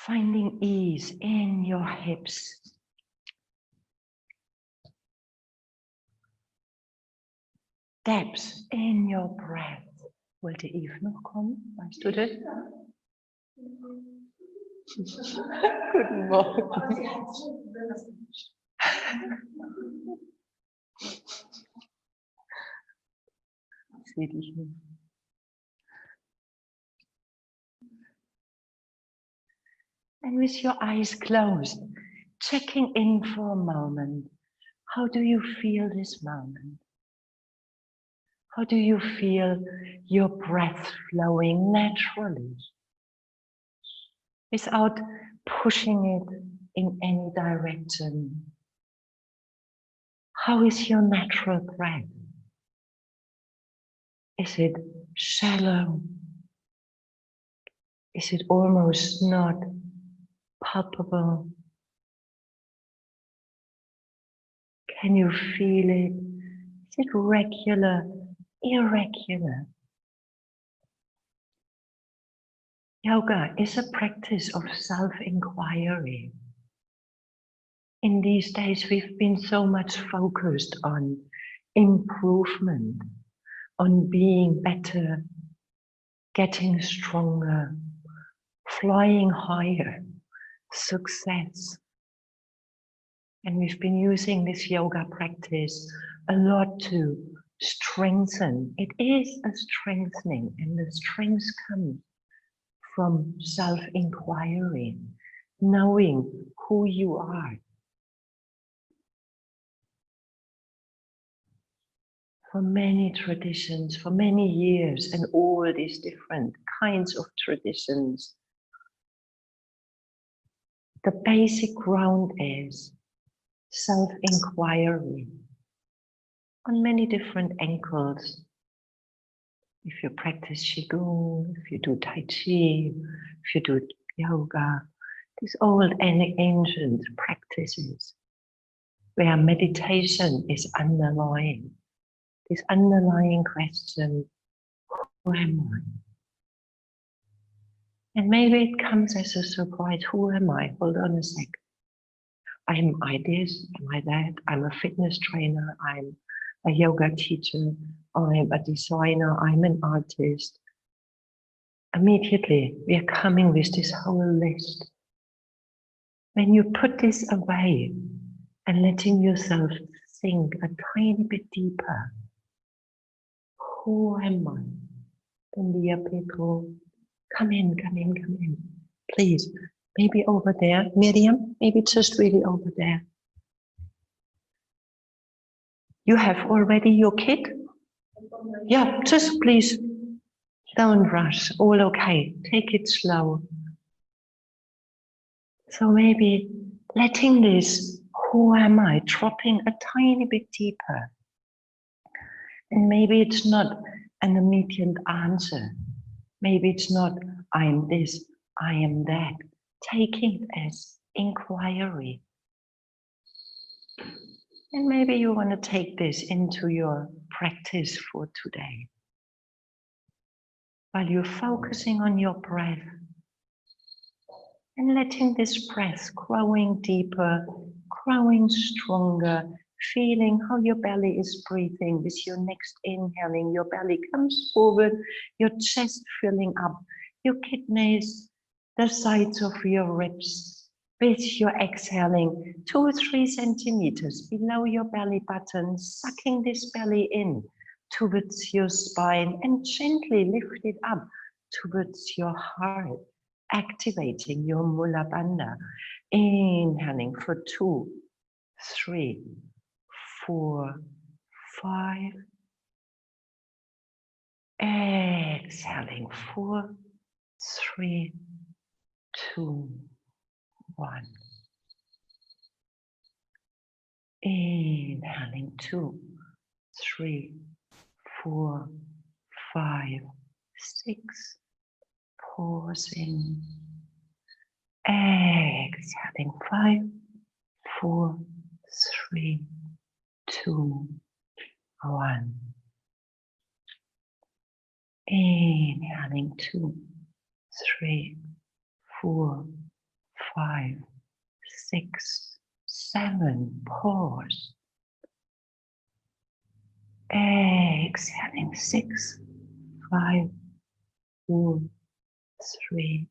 Finding ease in your hips. Depth in your breath. Wollte Eve noch kommen? Weißt du das? Guten Morgen. Ich sehe dich nicht. And with your eyes closed, checking in for a moment. How do you feel this moment? How do you feel your breath flowing naturally? Without pushing it in any direction. How is your natural breath? Is it shallow? Is it almost not palpable? Can you feel it? Is it regular, irregular? Yoga is a practice of self-inquiry. In these days, we've been so much focused on improvement, on being better, getting stronger, flying higher, success. And we've been using this yoga practice a lot to strengthen. It is a strengthening, and the strength comes from self-inquiry, knowing who you are. For many traditions, for many years, and all these different kinds of traditions, the basic ground is self-inquiry on many different angles. If you practice Qigong, if you do Tai Chi, if you do yoga, these old and ancient practices where meditation is underlying. This underlying question, who am I? And maybe it comes as a surprise, who am I? Hold on a sec. Am I this? Am I that? I'm a fitness trainer. I'm a yoga teacher. I'm a designer. I'm an artist. Immediately, we are coming with this whole list. When you put this away and letting yourself sink a tiny bit deeper, who am I? Then dear people, come in, come in, come in. Please, maybe over there. Miriam, maybe just really over there. You have already your kit? Yeah, just please don't rush. All okay. Take it slow. So maybe letting this, who am I, dropping a tiny bit deeper. And maybe it's not an immediate answer. Maybe it's not, I'm this, I am that. Taking it as inquiry. And maybe you want to take this into your practice for today. While you're focusing on your breath and letting this breath growing deeper, growing stronger, feeling how your belly is breathing. With your next inhaling, your belly comes forward, your chest filling up, your kidneys, the sides of your ribs. With your exhaling, 2 or 3 centimeters below your belly button, sucking this belly in towards your spine and gently lift it up towards your heart, activating your Mula Bandha. Inhaling for 2, 3, 4, 5. Exhaling 4, 3, 2, 1. Inhaling 2, 3, 4, 5, 6. Pausing. Exhaling 5, 4, 3, 2, 1. Inhaling 2, 3, 4, 5, 6, 7. Pause. Exhaling. 6, 5, 4, 3,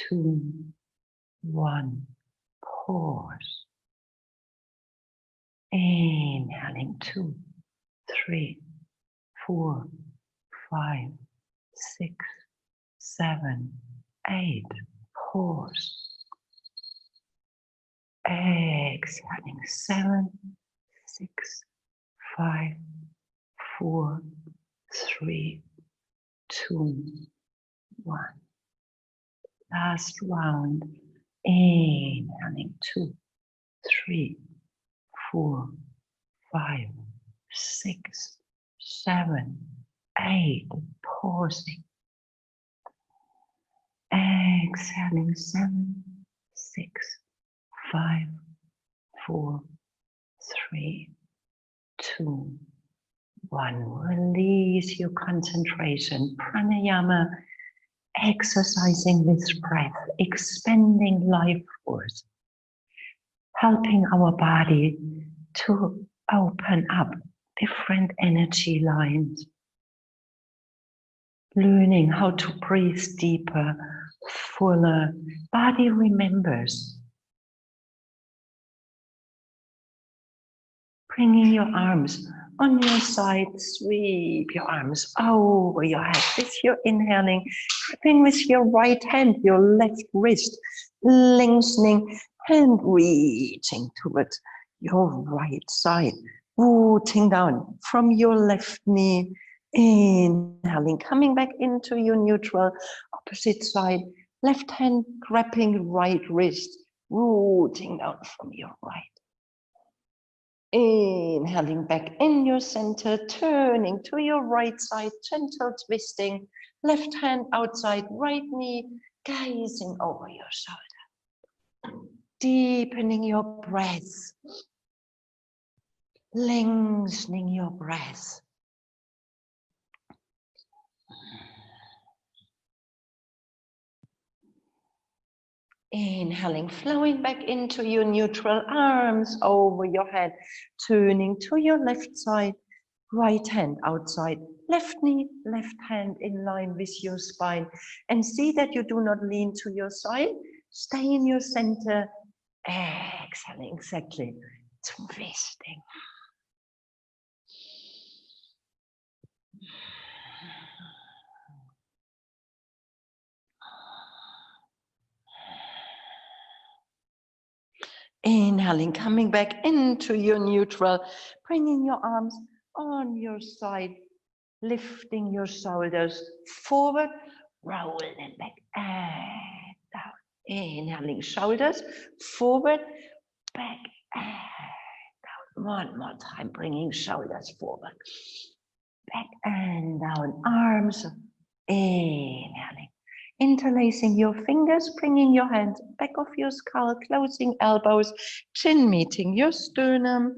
2, 1. Pause. Inhaling. 2, 3, 4, 5, 6, 7, 8. Pause. Exhaling. 7, 6, 5, 4, 3, 2, 1. Last round. Inhaling. 2, 3, 4, 5, 6, 7, 8. Pausing. Exhaling. 7, 6, 5, 4, 3, 2, 1. Release your concentration. Pranayama, exercising this breath, expanding life force, helping our body to open up different energy lines, learning how to breathe deeper, fuller. Body remembers. Bringing your arms on your side, sweep your arms over your head with your inhaling, gripping with your right hand, your left wrist, lengthening and reaching towards your right side, rooting down from your left knee, inhaling, coming back into your neutral, opposite side, left hand grabbing right wrist, rooting down from your right. Inhaling back in your center, turning to your right side, gentle twisting, left hand outside, right knee, gazing over your shoulder. Deepening your breath, lengthening your breath. Inhaling, flowing back into your neutral, arms over your head, turning to your left side, right hand outside, left knee, left hand in line with your spine. And see that you do not lean to your side. Stay in your center. Exhaling, exactly. Twisting. Inhaling, coming back into your neutral, bringing your arms on your side, lifting your shoulders forward, roll them back and down. Inhaling, shoulders forward, back and down. One more time, bringing shoulders forward, back and down. Arms, inhaling. Interlacing your fingers, bringing your hands back of your skull, closing elbows, chin meeting your sternum,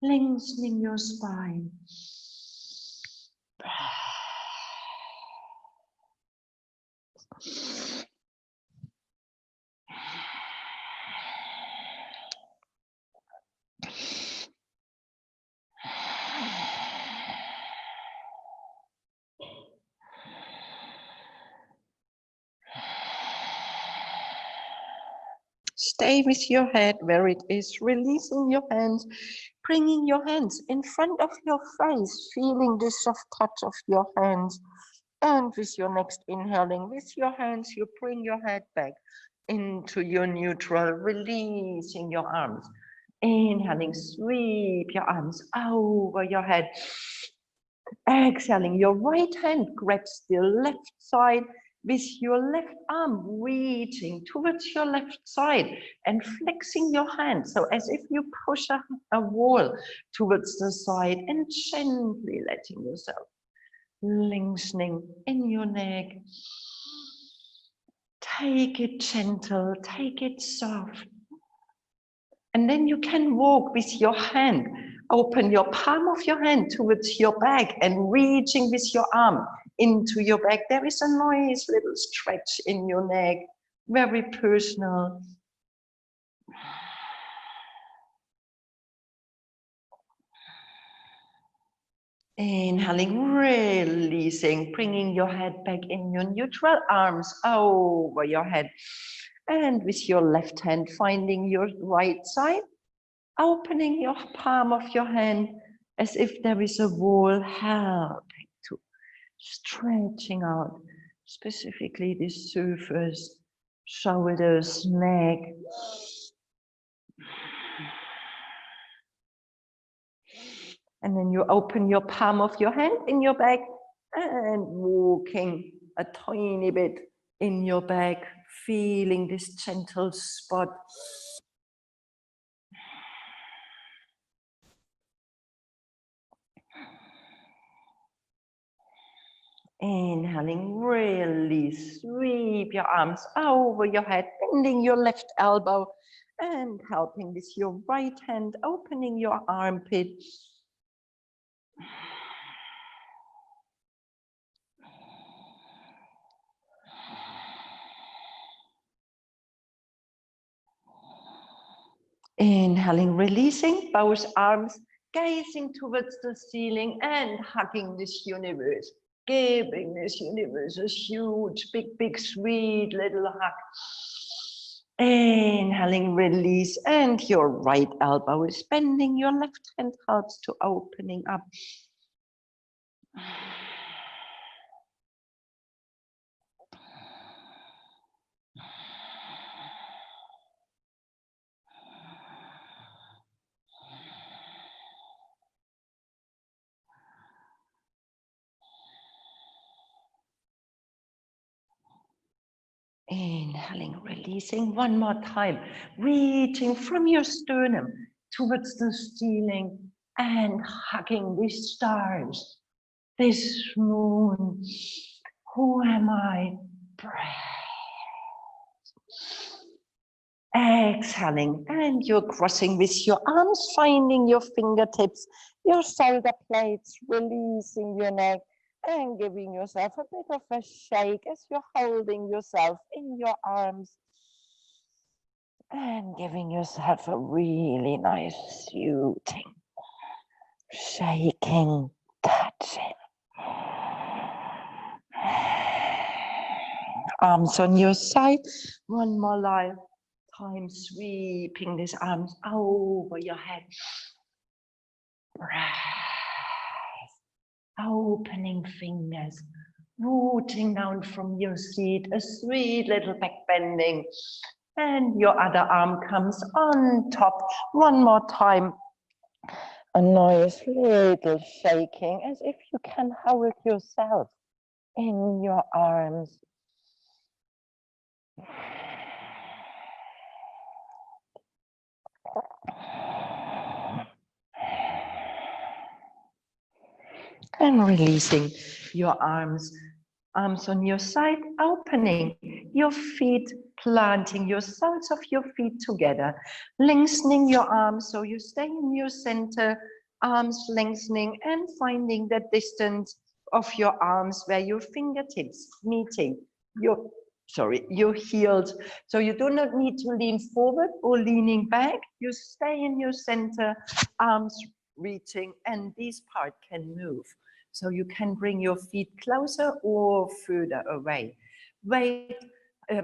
lengthening your spine. Stay with your head where it is, releasing your hands, bringing your hands in front of your face, feeling the soft touch of your hands. And with your next inhaling, with your hands, you bring your head back into your neutral, releasing your arms. Inhaling, sweep your arms over your head. Exhaling, your right hand grabs the left side, with your left arm reaching towards your left side and flexing your hand. So as if you push a wall towards the side and gently letting yourself lengthening in your neck. Take it gentle, take it soft. And then you can walk with your hand. Open your palm of your hand towards your back and reaching with your arm into your back. There is a nice little stretch in your neck. very personal. Inhaling, releasing, bringing your head back in your neutral, arms over your head. And with your left hand, finding your right side, opening your palm of your hand as if there is a wall, helping to stretching out, specifically the surface, shoulders, neck. And then you open your palm of your hand in your back and walking a tiny bit in your back, feeling this gentle spot. Inhaling, release, sweep your arms over your head, bending your left elbow and helping with your right hand, opening your armpit. Inhaling, releasing both arms, gazing towards the ceiling and hugging this universe, giving this universe a huge, big, sweet little hug. Inhaling, release, and your right elbow is bending, your left hand helps to opening up. Inhaling, releasing, one more time, reaching from your sternum towards the ceiling and hugging these stars, this moon. Who am I? Breath. Exhaling, and you're crossing with your arms, finding your fingertips, your shoulder blades, releasing your neck, and giving yourself a bit of a shake as you're holding yourself in your arms and giving yourself a really nice soothing, shaking, touching. Arms on your side, one more time, sweeping these arms over your head. Breath. Opening fingers, rooting down from your seat, a sweet little back bending. And your other arm comes on top. One more time. A nice little shaking as if you can hold yourself in your arms. And releasing your arms on your side, opening your feet, planting your soles of your feet together, lengthening your arms so you stay in your center, arms lengthening and finding the distance of your arms where your fingertips meeting your heels. So you do not need to lean forward or leaning back. You stay in your center, arms reaching, and this part can move. So you can bring your feet closer or further away. Weight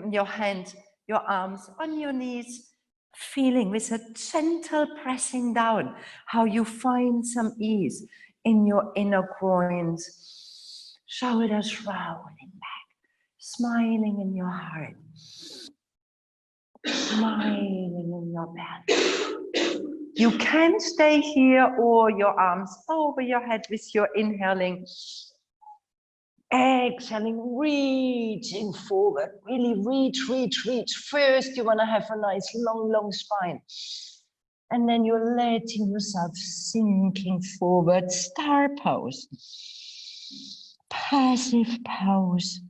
your hands, your arms on your knees, feeling with a gentle pressing down, how you find some ease in your inner groins, shoulders rolling back, smiling in your heart, smiling in your belly. You can stay here or your arms over your head with your inhaling. Exhaling, reaching forward, really reach. First, you want to have a nice long spine. And then you're letting yourself sinking forward, star pose, passive pose.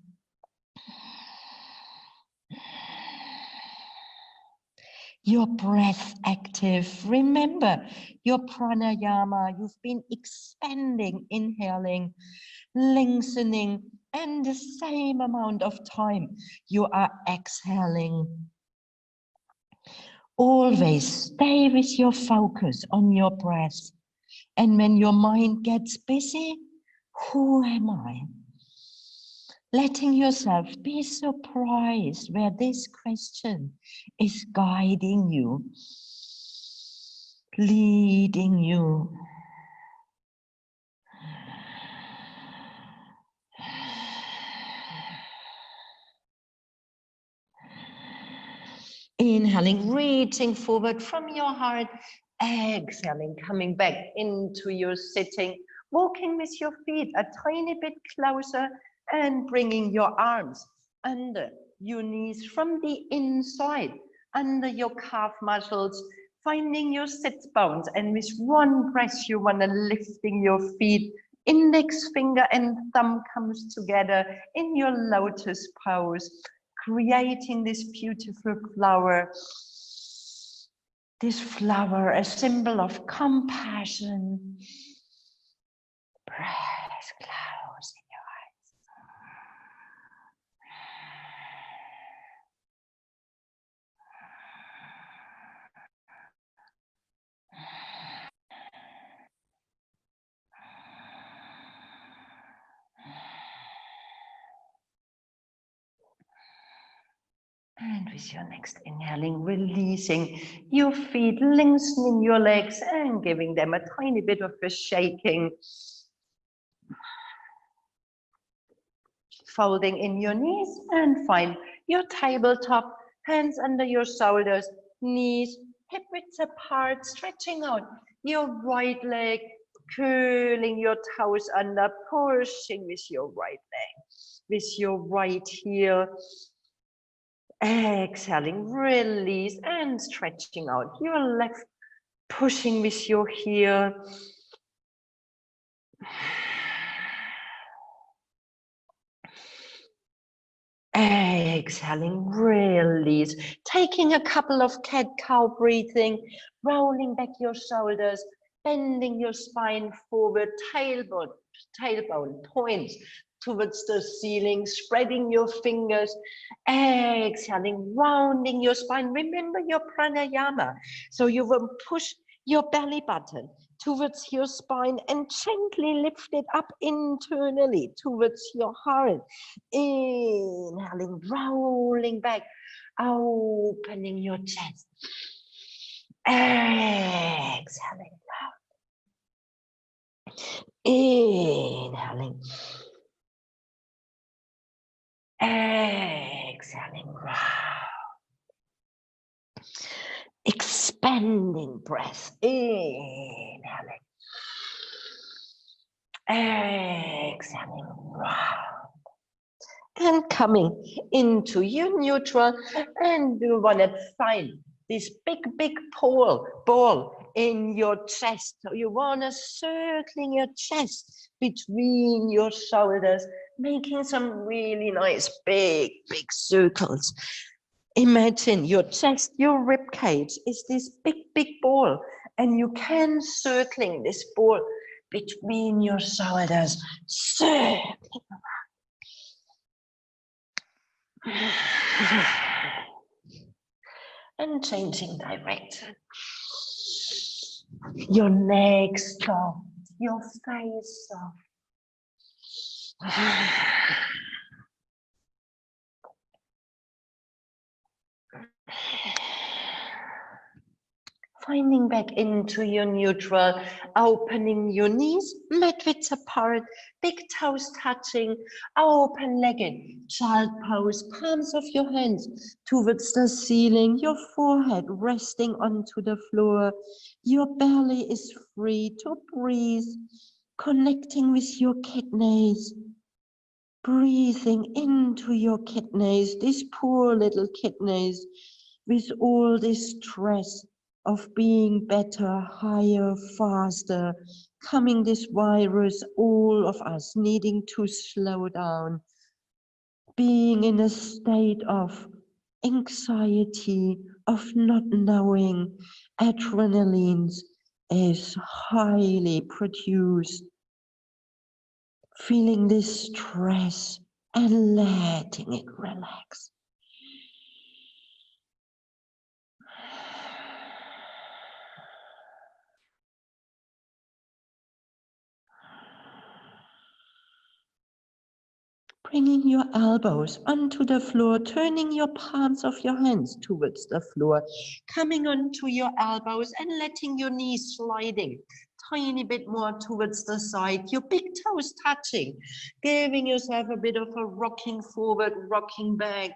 Your breath active. Remember your pranayama. You've been expanding, inhaling, lengthening, And the same amount of time you are exhaling. Always stay with your focus on your breath. And when your mind gets busy, who am I? Letting yourself be surprised where this question is guiding you, leading you. Inhaling, reaching forward from your heart. Exhaling, coming back into your sitting, walking with your feet a tiny bit closer and bringing your arms under your knees from the inside, under your calf muscles, finding your sit bones. And with one breath, you want to lifting your feet. Index finger and thumb comes together in your lotus pose, creating this beautiful flower. This flower, a symbol of compassion. Breath close in your And with your next inhaling, releasing your feet, lengthening your legs and giving them a tiny bit of a shaking. Folding in your knees and find your tabletop, hands under your shoulders, knees, hip width apart, stretching out your right leg, curling your toes under, pushing with your right leg, with your right heel. Exhaling, release and stretching out your left, pushing with your heel. Exhaling, release, taking a couple of cat-cow breathing, rolling back your shoulders, bending your spine forward, tailbone points towards the ceiling, spreading your fingers, exhaling, rounding your spine. Remember your pranayama. So you will push your belly button towards your spine and gently lift it up internally towards your heart. Inhaling, rolling back, opening your chest. Exhaling, inhaling. Exhaling, expanding breath, inhaling, exhaling, and coming into your neutral. And you want to find this big ball in your chest. So you want to circling your chest between your shoulders, making some really nice big circles. Imagine your chest, your rib cage is this big ball, and you can circling this ball between your shoulders, circling around. And changing direction. Your neck soft, your face soft. Finding back into your neutral, opening your knees, mat width apart, big toes touching, open-legged, child pose, palms of your hands towards the ceiling, your forehead resting onto the floor. Your belly is free to breathe, connecting with your kidneys. Breathing into your kidneys, these poor little kidneys, with all this stress of being better, higher, faster, coming this virus, all of us needing to slow down, being in a state of anxiety, of not knowing. Adrenaline is highly produced. Feeling this stress, and letting it relax. Bringing your elbows onto the floor, turning your palms of your hands towards the floor, coming onto your elbows and letting your knees sliding tiny bit more towards the side, your big toes touching, giving yourself a bit of a rocking forward, rocking back.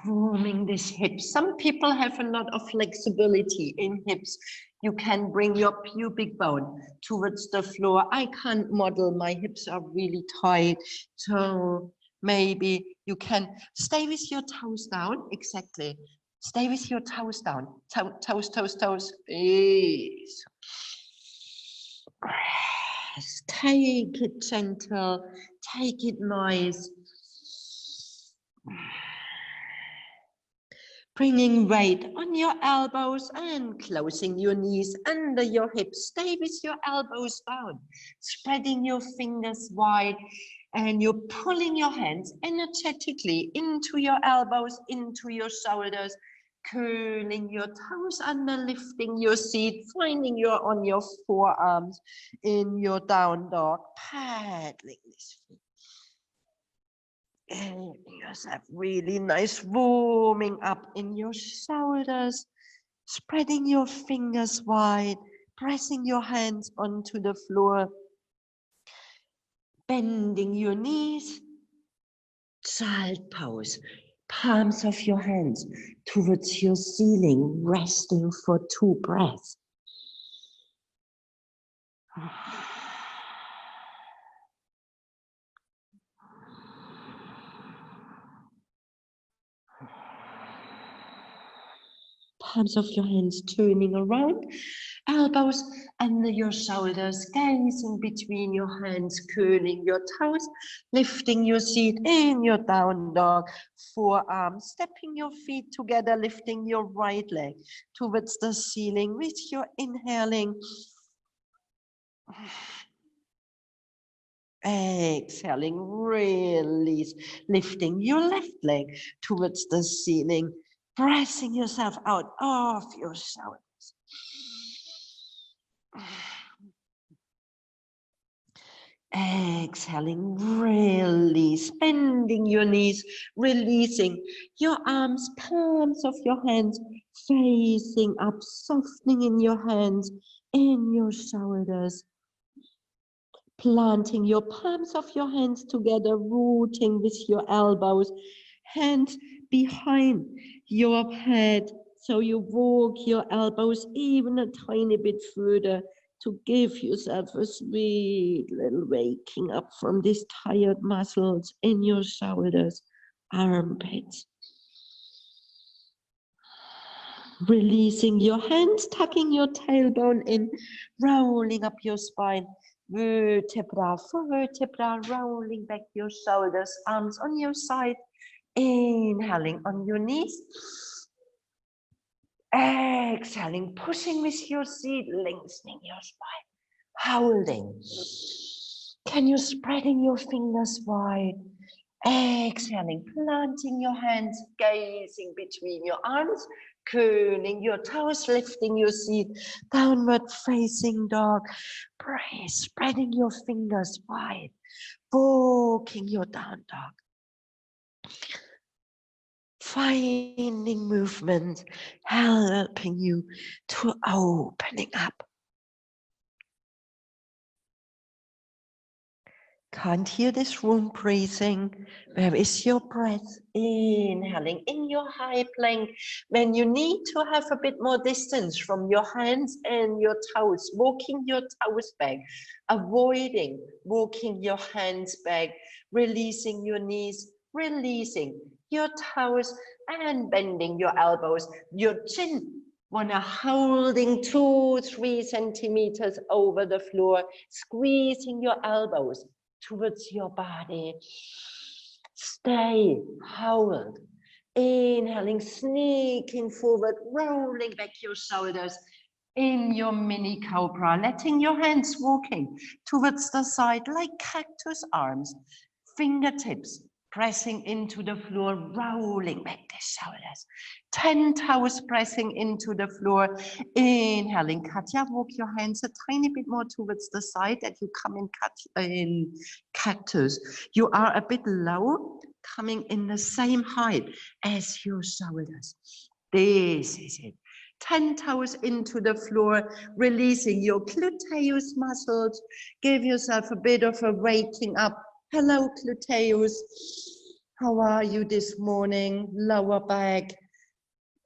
Warming this hip. Some people have a lot of flexibility in hips. You can bring your pubic bone towards the floor. I can't model, my hips are really tight. So maybe you can stay with your toes down. Exactly. Stay with your toes down. Toes, toes, toes. Yes. Take it gentle. Take it nice. Bringing weight on your elbows and closing your knees under your hips. Stay with your elbows down, spreading your fingers wide, and you're pulling your hands energetically into your elbows, into your shoulders, curling your toes under, lifting your seat, finding you're on your forearms in your down dog, paddling this feet. And yourself really nice, warming up in your shoulders, spreading your fingers wide, pressing your hands onto the floor, bending your knees, child pose, palms of your hands towards your ceiling, resting for 2 breaths. Palms of your hands turning around, elbows under your shoulders, gazing between your hands, curling your toes, lifting your seat in your down dog, forearms, stepping your feet together, lifting your right leg towards the ceiling with your inhaling. Exhaling, release, lifting your left leg towards the ceiling, pressing yourself out of your shoulders. Exhaling, release, bending your knees, releasing your arms, palms of your hands, facing up, softening in your hands, in your shoulders. Planting your palms of your hands together, rooting with your elbows, hands behind your head. So you walk your elbows even a tiny bit further to give yourself a sweet little waking up from these tired muscles in your shoulders, armpits. Releasing your hands, tucking your tailbone in, rolling up your spine, vertebra for vertebra, rolling back your shoulders, arms on your side, inhaling on your knees, exhaling, pushing with your seat, lengthening your spine, holding. Can you spreading your fingers wide? Exhaling, planting your hands, gazing between your arms, curling your toes, lifting your seat, downward facing dog. Breathe, spreading your fingers wide, walking your down dog. Finding movement, helping you to opening up. Can't hear this room breathing. Where is your breath? Inhaling in your high plank. When you need to have a bit more distance from your hands and your toes, walking your toes back, avoiding walking your hands back, releasing your knees, releasing your toes and bending your elbows, your chin. Wanna holding 2-3 centimeters over the floor, squeezing your elbows towards your body. Stay, hold. Inhaling, sneaking forward, rolling back your shoulders. in your mini cobra, letting your hands walking towards the side like cactus arms, fingertips pressing into the floor, rolling back the shoulders, 10 toes pressing into the floor, inhaling, Katya, walk your hands a tiny bit more towards the side that you come in cactus. You are a bit low, coming in the same height as your shoulders. This is it. 10 toes into the floor, releasing your gluteus muscles. Give yourself a bit of a waking up. Hello, gluteus. How are you this morning? Lower back,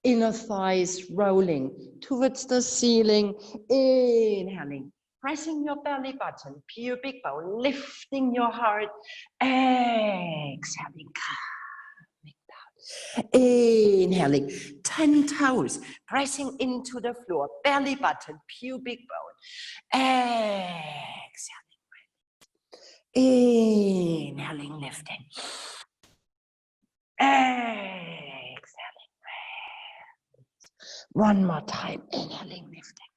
inner thighs rolling towards the ceiling. Inhaling, pressing your belly button, pubic bone, lifting your heart. Exhaling. Inhaling, 10 toes pressing into the floor, belly button, pubic bone. Exhaling, inhaling, lifting. Exhaling. One more time, inhaling, lifting.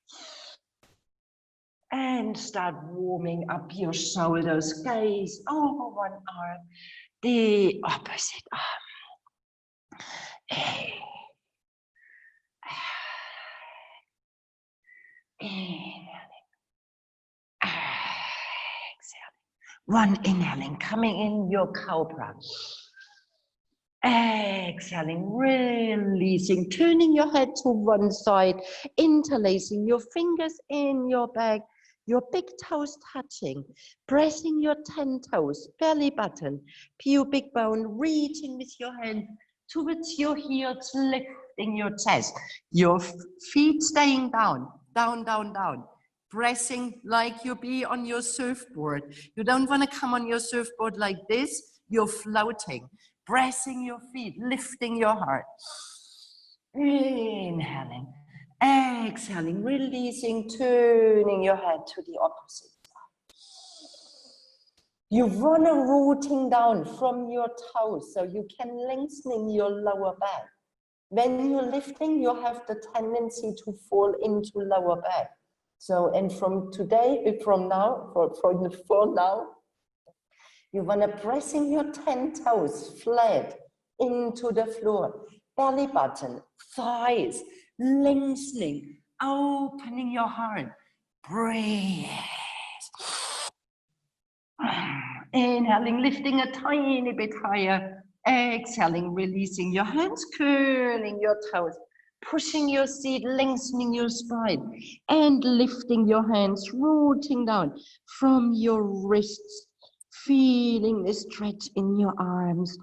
And start warming up your shoulders, gaze over one arm, the opposite arm. Inhaling, exhaling. One inhaling, coming in your cobra. Exhaling, releasing, turning your head to one side, interlacing your fingers in your back, your big toes touching, pressing your 10 toes, belly button, pubic bone, reaching with your hand towards your heels, lifting your chest, your feet staying down, down, down, down, pressing like you be on your surfboard. You don't want to come on your surfboard like this, you're floating, pressing your feet, lifting your heart. Inhaling, exhaling, releasing, turning your head to the opposite. You want to rooting down from your toes so you can lengthen your lower back. When you're lifting, you have the tendency to fall into lower back. So, and from today, from now, for now, you want to pressing your 10 toes flat into the floor, belly button, thighs, lengthening, opening your heart. Breathe. Inhaling, lifting a tiny bit higher. Exhaling, releasing your hands, curling your toes, pushing your seat, lengthening your spine, and lifting your hands, rooting down from your wrists, feeling the stretch in your arms.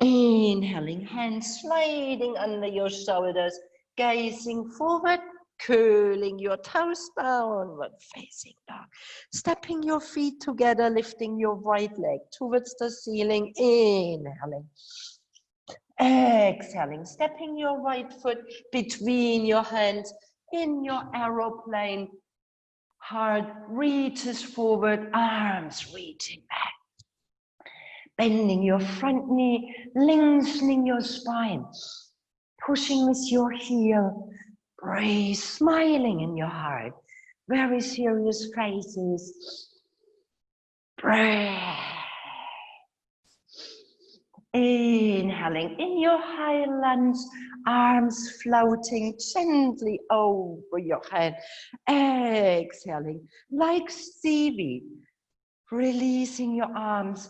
Inhaling, hands sliding under your shoulders, gazing forward, curling your toes downward, facing down, stepping your feet together, lifting your right leg towards the ceiling, inhaling. Exhaling, stepping your right foot between your hands in your aeroplane. Heart reaches forward, arms reaching back. Bending your front knee, lengthening your spine, pushing with your heel. Breathe, smiling in your heart. Very serious faces. Breathe. Inhaling in your high lunge, arms floating gently over your head. Exhaling like seaweed, releasing your arms,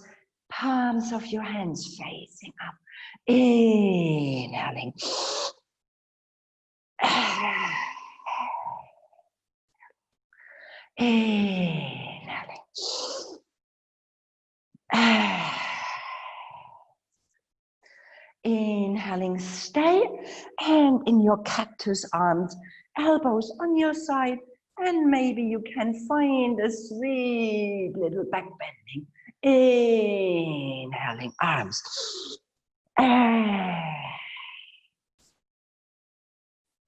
palms of your hands facing up. Inhaling. Inhaling. Inhaling, stay, and in your cactus arms, elbows on your side, and maybe you can find a sweet little back bending. Inhaling, arms.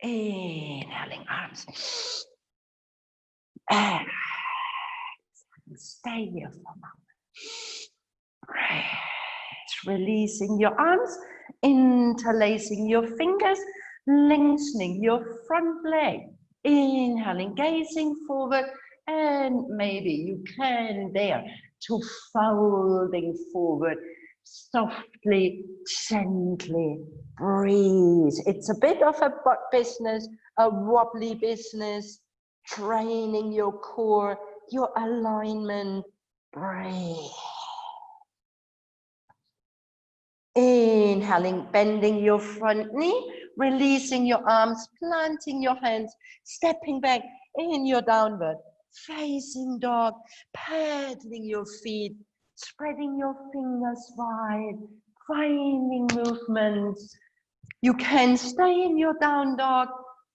Inhaling, arms. Stay here for a moment. Releasing your arms, interlacing your fingers, lengthening your front leg. Inhaling, gazing forward, and maybe you can dare to folding forward, softly, gently breathe. It's a bit of a business, a wobbly business, training your core, your alignment. Breathe. Inhaling, bending your front knee, releasing your arms, planting your hands, stepping back in your downward facing dog, paddling your feet, spreading your fingers wide, finding movements. You can stay in your down dog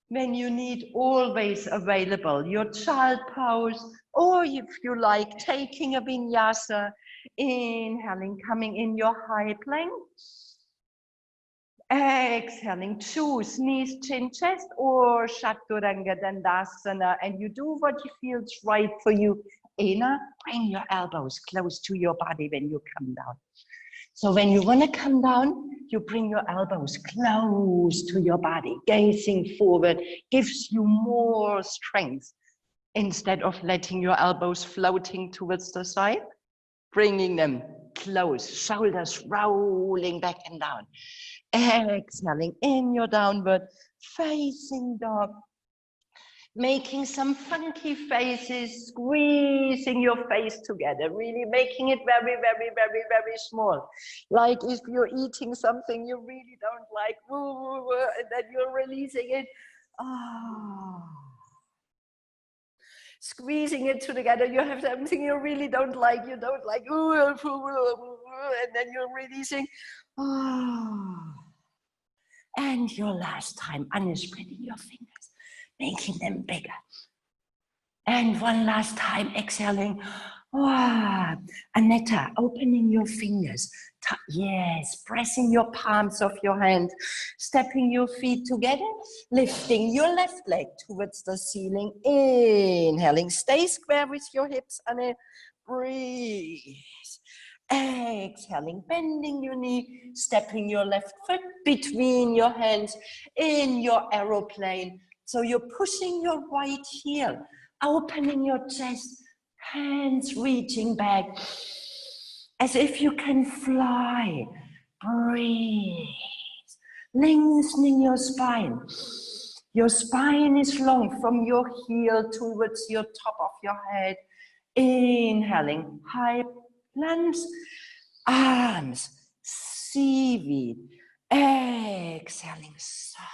when you need, always available. Your child pose, or if you like, taking a vinyasa, inhaling, coming in your high plank. Exhaling, choose knees, chin, chest, or Chaturanga Dandasana, and you do what feels right for you. Ina, bring your elbows close to your body when you come down. So when you want to come down, you bring your elbows close to your body, gazing forward, gives you more strength. Instead of letting your elbows floating towards the side, bringing them close, shoulders rolling back and down. Exhaling in your downward facing dog, making some funky faces, squeezing your face together, really making it very, very, very, very small. Like if you're eating something you really don't like, and then you're releasing it. Squeezing it together, you have something you really don't like, and then you're releasing. And your last time, unspreading your fingers, making them bigger. And one last time, exhaling. Anetta, opening your fingers. Yes, pressing your palms of your hands, stepping your feet together, lifting your left leg towards the ceiling. Inhaling, stay square with your hips, and breathe. Exhaling, bending your knee, stepping your left foot between your hands in your aeroplane. So you're pushing your right heel, opening your chest, hands reaching back, as if you can fly. Breathe. Lengthening your spine. Your spine is long from your heel towards your top of your head. Inhaling, high planks, arms, seaweed. Exhaling, soft.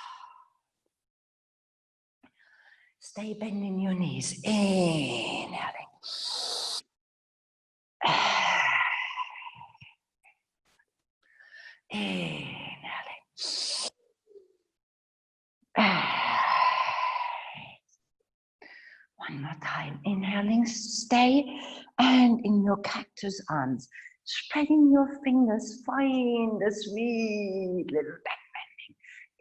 Stay bending your knees. Inhaling. Inhaling. One more time. Inhaling, stay, and in your cactus arms, spreading your fingers, find a sweet little back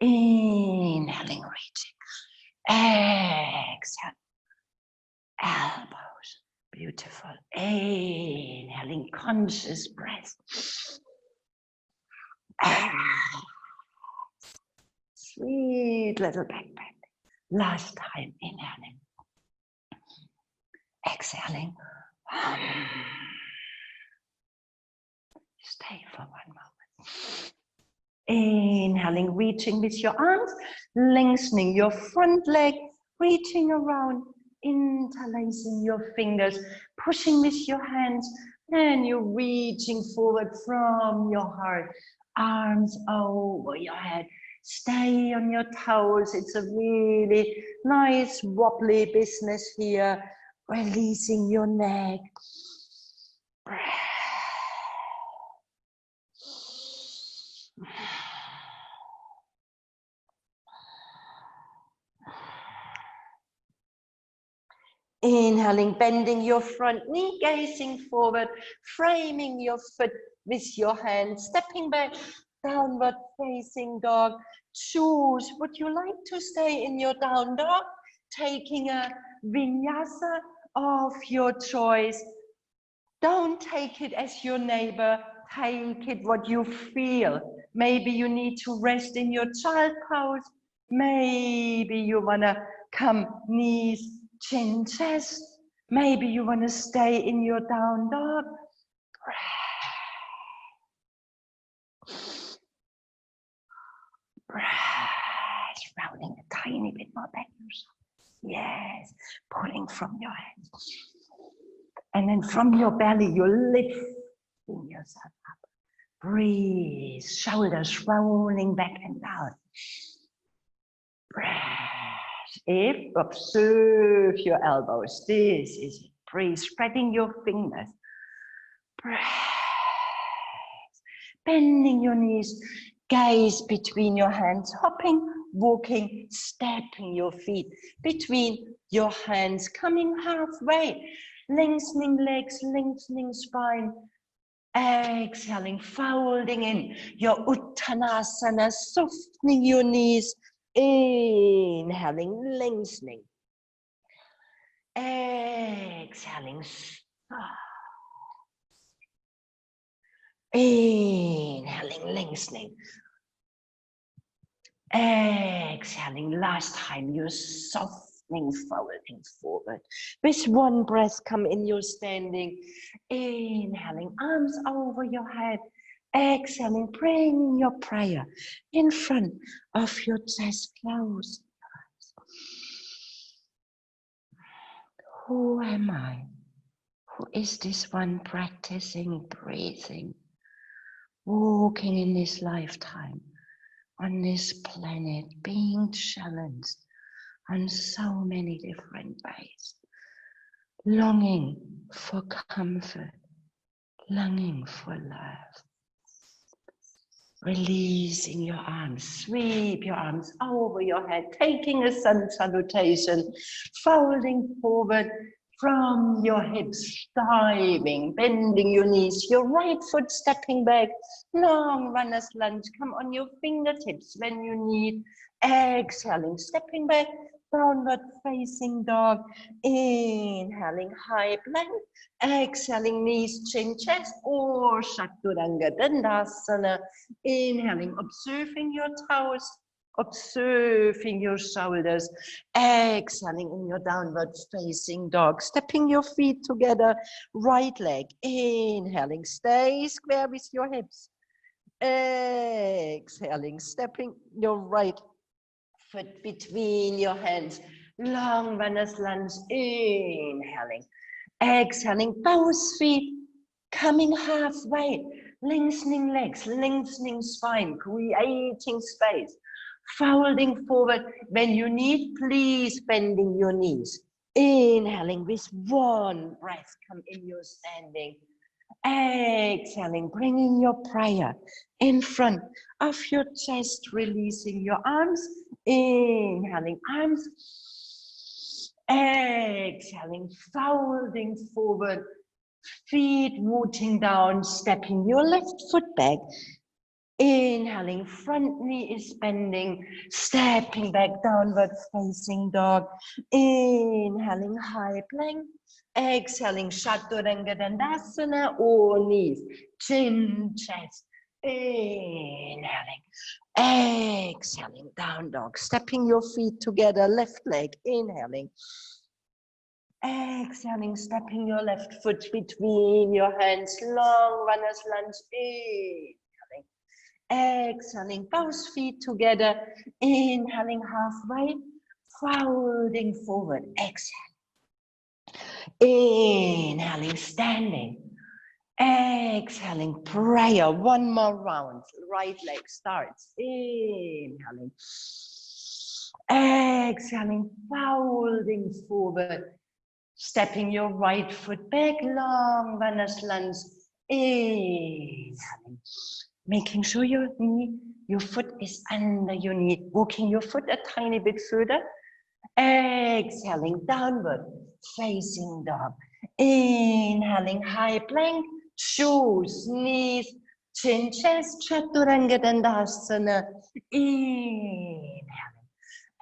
bending. Inhaling, reaching. Exhale. Elbows. Beautiful. Inhaling, conscious breath. Sweet little back bending. Last time, inhaling. Exhaling. Stay for one moment. Inhaling, reaching with your arms, lengthening your front leg, reaching around, interlacing your fingers, pushing with your hands, and you're reaching forward from your heart, arms over your head. Stay on your toes. It's a really nice wobbly business here. Releasing your neck. Inhaling, bending your front knee, gazing forward, framing your foot with your hand, stepping back, downward facing dog. Choose, would you like to stay in your down dog, taking a vinyasa of your choice? Don't take it as your neighbor, take it what you feel. Maybe you need to rest in your child pose. Maybe you wanna come knees, chin, chest. Maybe you wanna stay in your down dog. Breath, rounding a tiny bit more back. Yes, pulling from your hands. And then from your belly, you're lifting yourself up. Breathe, shoulders rolling back and down. Breath. If observe your elbows, this is it. Breathe, spreading your fingers. Breath. Bending your knees, gaze between your hands, hopping, walking, stepping your feet between your hands, coming halfway, lengthening legs, lengthening spine. Exhaling, folding in your Uttanasana, softening your knees. Inhaling, lengthening. Exhaling, inhaling, lengthening. Exhaling, last time, you're softening, folding forward. With one breath, come in your standing. Inhaling, arms over your head. Exhaling, bring your prayer in front of your chest. Close your eyes. Who am I? Who is this one practicing breathing, walking in this lifetime, on this planet, being challenged on so many different ways, longing for comfort, longing for love. Releasing your arms, sweep your arms over your head, taking a sun salutation, folding forward from your hips, diving, bending your knees, your right foot stepping back, long runner's lunge, come on your fingertips when you need, exhaling, stepping back, downward facing dog, inhaling high plank, exhaling knees, chin, chest, or Chaturanga Dandasana. Inhaling, observing your toes, observing your shoulders, exhaling in your downward facing dog, stepping your feet together, right leg, inhaling, stay square with your hips, exhaling, stepping your right foot between your hands, long runner's lunge, inhaling, exhaling, both feet coming halfway, lengthening legs, lengthening spine, creating space, folding forward. When you need, please bending your knees. Inhaling with one breath, come in your standing. Exhaling, bringing your prayer in front of your chest, releasing your arms. Inhaling, arms. Exhaling, folding forward, feet rooting down, stepping your left foot back. Inhaling, front knee is bending, stepping back, downward facing dog. Inhaling, high plank. Exhaling, Chaturanga Dandasana, or knees, chin, chest. Inhaling, exhaling, down dog, stepping your feet together, left leg, inhaling. Exhaling, stepping your left foot between your hands, long runner's lunge, inhaling. Exhaling, both feet together, inhaling halfway, folding forward, exhale. Inhaling, standing. Exhaling, prayer, one more round, right leg starts, inhaling. Exhaling, folding forward, stepping your right foot back, long runner's lunge, inhaling. Making sure your foot is under your knee, walking your foot a tiny bit further. Exhaling, downward facing dog. Inhaling, high plank, shoes, knees, chin, chest, Chaturanga Dandasana. Inhaling.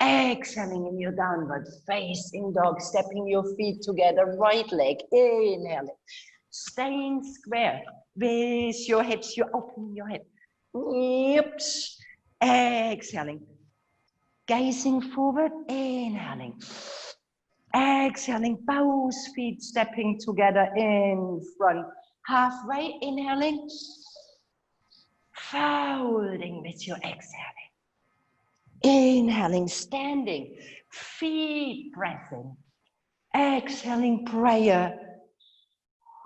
Exhaling in your downward facing dog, stepping your feet together, right leg, inhaling. Staying square with your hips, you open your hip. Exhaling. gazing forward, inhaling. Exhaling, both feet stepping together in front. Halfway, inhaling. Folding with your exhaling. Inhaling, standing, feet pressing. Exhaling, prayer.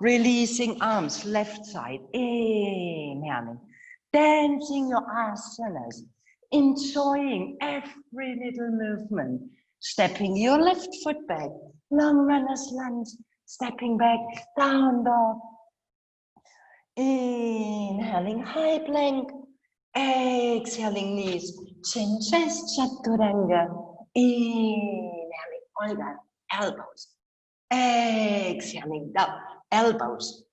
Releasing arms, left side, inhaling. Dancing your asanas, enjoying every little movement. Stepping your left foot back, long runner's lunge, stepping back, down dog. Inhaling, high plank. Exhaling, knees, chin, chest, chaturanga. Inhaling, Olga, elbows. Exhaling, down, elbows.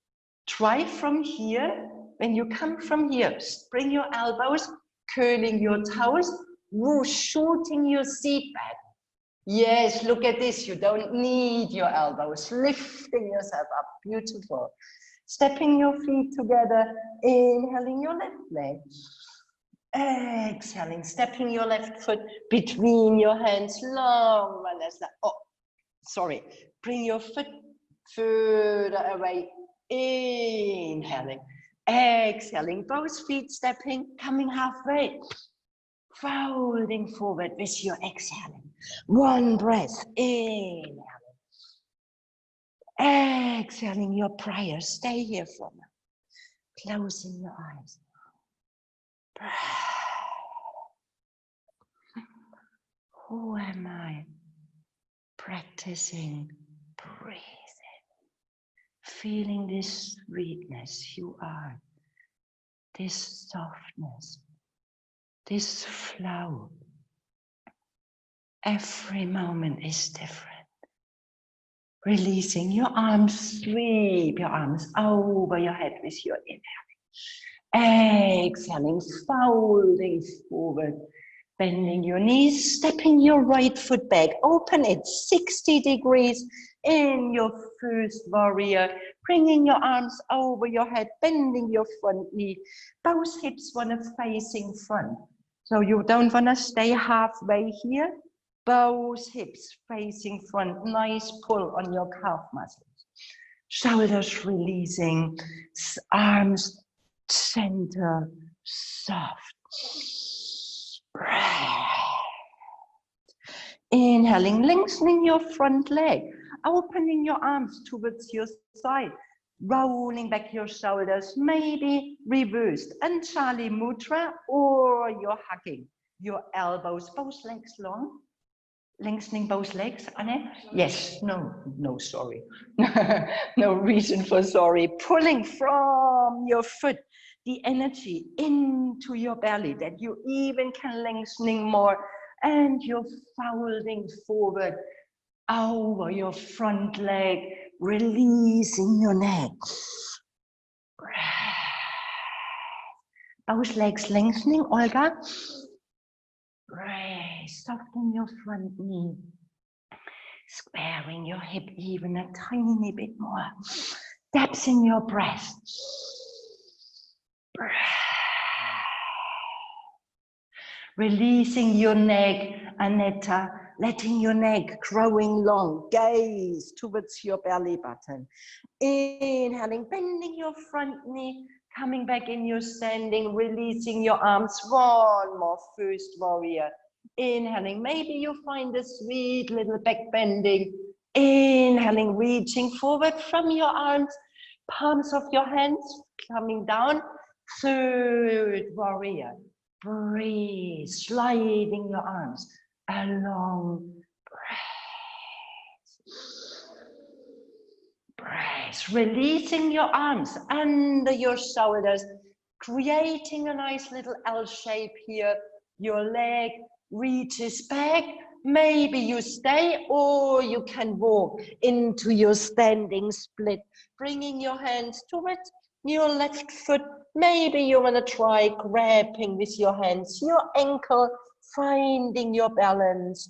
Try from here. When you come from here, bring your elbows, curling your toes, shooting your seat back. Yes, look at this. You don't need your elbows. Lifting yourself up. Beautiful. Stepping your feet together. Inhaling your left leg. Exhaling. Stepping your left foot between your hands. Long run as that. Oh, sorry. Bring your foot further away. Inhaling. Exhaling. Both feet stepping. Coming halfway. Folding forward with your exhaling. One breath, inhaling. Exhaling your prayer. Stay here for a moment. Closing your eyes. Breath. Who am I? Practicing breathing. Feeling this sweetness you are. This softness. This flow. Every moment is different. Releasing your arms, sweep your arms over your head with your inhaling. Exhaling, folding forward, bending your knees, stepping your right foot back, open it 60 degrees in your first warrior, bringing your arms over your head, bending your front knee, both hips want to facing front. So you don't want to stay halfway here. Both hips facing front, nice pull on your calf muscles. Shoulders releasing, arms center, soft. Breath. Inhaling, lengthening your front leg, opening your arms towards your side, rolling back your shoulders, maybe reversed, Anjali Mudra, or you're hugging your elbows, both legs long. Lengthening both legs, Anne? Yes, no, sorry. No reason for sorry. Pulling from your foot the energy into your belly that you even can lengthening more, and you're folding forward over your front leg, releasing your neck. Both legs lengthening, Olga. Breathe, soften your front knee, squaring your hip even a tiny bit more. Depth in your breath. Breath. Releasing your neck, Aneta, letting your neck growing long. Gaze towards your belly button. Inhaling, bending your front knee. Coming back in your standing, releasing your arms. One more, first warrior. Inhaling, maybe you find a sweet little back bending. Inhaling, reaching forward from your arms, palms of your hands, coming down. Third warrior. Breathe, sliding your arms along. Breath, releasing your arms under your shoulders, creating a nice little L shape here. Your leg reaches back. Maybe you stay or you can walk into your standing split, bringing your hands towards your left foot. Maybe you want to try grabbing with your hands your ankle, finding your balance.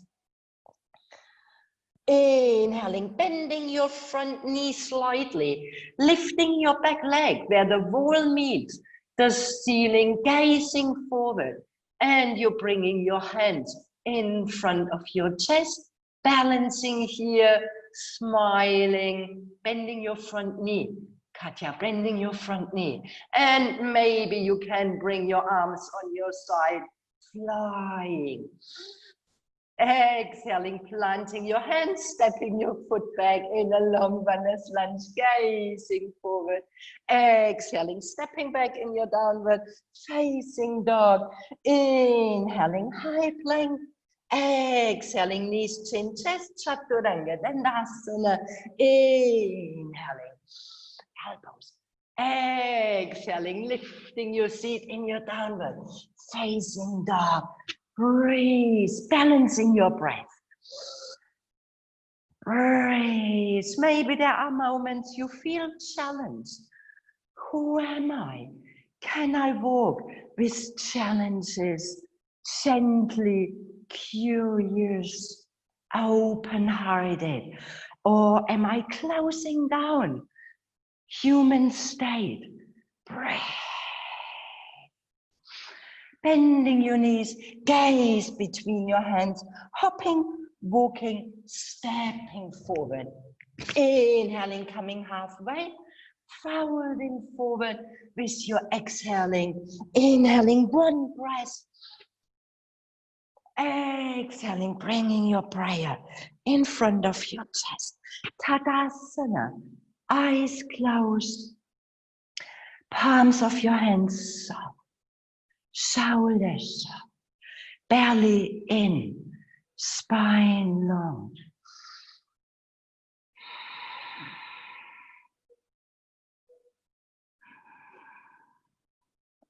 Inhaling, bending your front knee slightly, lifting your back leg where the wall meets the ceiling, gazing forward, and you're bringing your hands in front of your chest, balancing here, smiling, bending your front knee. Katja, bending your front knee. And maybe you can bring your arms on your side, flying. Exhaling, planting your hands, stepping your foot back in a long Vinyasa lunge, gazing forward. Exhaling, stepping back in your downward facing dog. Inhaling, high plank. Exhaling, knees, chin, chest, chaturanga, dandasana. Inhaling, elbows. Exhaling, lifting your seat in your downward facing dog. Breathe, balancing your breath. Breathe. Maybe there are moments you feel challenged. Who am I? Can I walk with challenges? Gently, curious, open-hearted. Or am I closing down? Human state. Breathe. Bending your knees, gaze between your hands, hopping, walking, stepping forward. Inhaling, coming halfway, folding forward with your exhaling. Inhaling, one breath. Exhaling, bringing your prayer in front of your chest. Tadasana, eyes closed, palms of your hands soft. Shoulders up, belly in, spine long.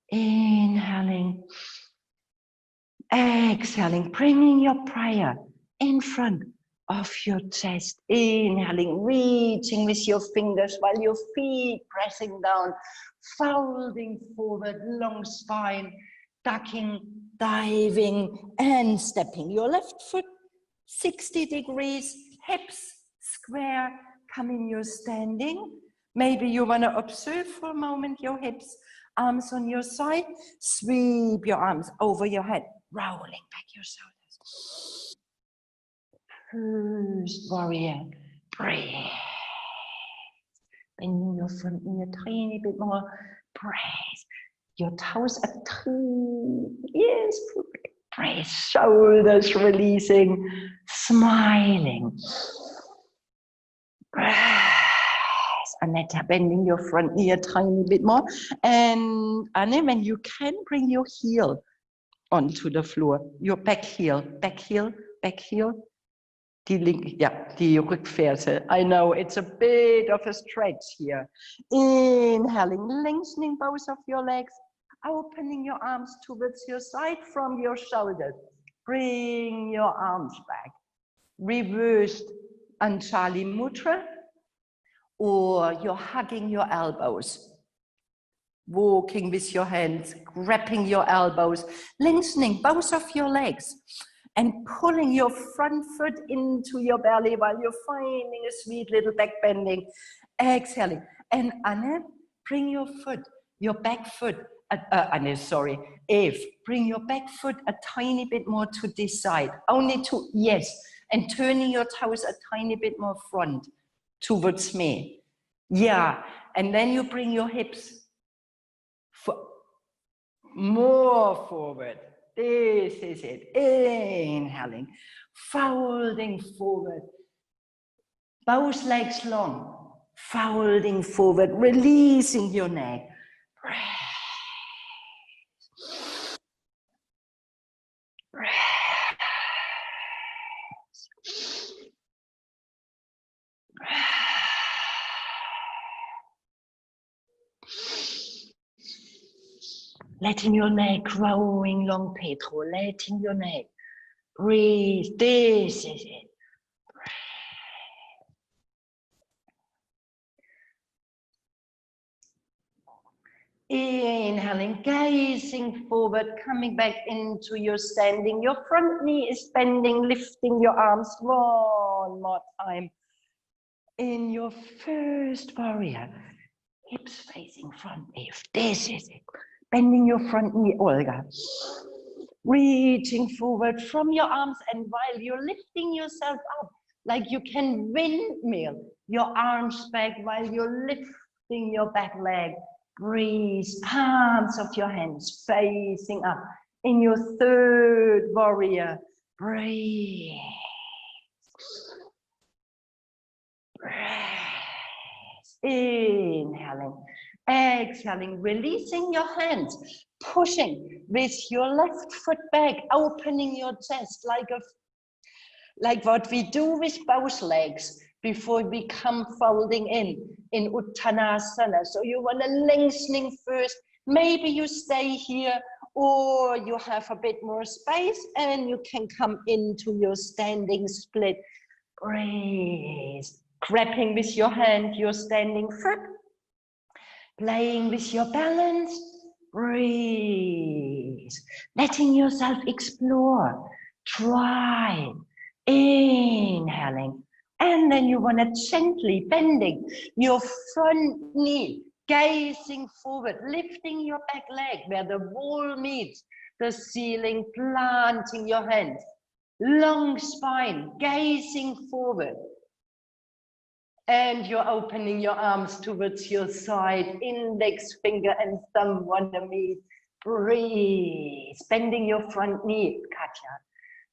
Inhaling, exhaling, bringing your prayer in front of your chest. Inhaling, reaching with your fingers while your feet pressing down, folding forward, long spine. Ducking, diving, and stepping your left foot 60 degrees, hips square, come in your standing. Maybe you want to observe for a moment your hips, arms on your side, sweep your arms over your head, rolling back your shoulders. First warrior, breathe. Bending your front knee a tiny bit more, breathe. Your toes are three, yes, breathe, shoulders releasing, smiling. Breathe. Aneta, bending your front knee a tiny bit more. And Anne, when you can, bring your heel onto the floor, your back heel, back heel, back heel. Die Rückferse. I know it's a bit of a stretch here. Inhaling, lengthening both of your legs, opening your arms towards your side from your shoulders. Bring your arms back. Reversed Anjali Mudra, or you're hugging your elbows. Walking with your hands, grabbing your elbows, lengthening both of your legs. And pulling your front foot into your belly while you're finding a sweet little back bending. Exhaling. And Anne, bring your foot, your back foot, bring your back foot a tiny bit more to this side. Only to, yes. And turning your toes a tiny bit more front towards me. Yeah. And then you bring your hips more forward. This is it. Inhaling, folding forward. Both legs long, folding forward, releasing your neck. Breath. Breath. Breath. Letting your neck growing long, Pedro. Letting your neck breathe. This is it. Inhaling, gazing forward, coming back into your standing. Your front knee is bending, lifting your arms one more time. In your first warrior, hips facing front. If this is it. Bending your front knee, Olga. reaching forward from your arms, and while you're lifting yourself up, like you can windmill your arms back while you're lifting your back leg. Breathe, palms of your hands facing up. In your third warrior, breathe. Breathe. Inhaling, exhaling, releasing your hands, pushing with your left foot back, opening your chest like what we do with both legs before we come folding in Uttanasana. So you want to lengthening first. Maybe you stay here, or you have a bit more space and you can come into your standing split. Breathe. Grabbing with your hand your standing foot. Playing with your balance. Breathe. Letting yourself explore. Try. Inhaling. And then you want to gently bending your front knee, gazing forward, lifting your back leg where the wall meets the ceiling, planting your hands, long spine, gazing forward. And you're opening your arms towards your side, index finger and thumb want to meet. Breathe, bending your front knee, Katja.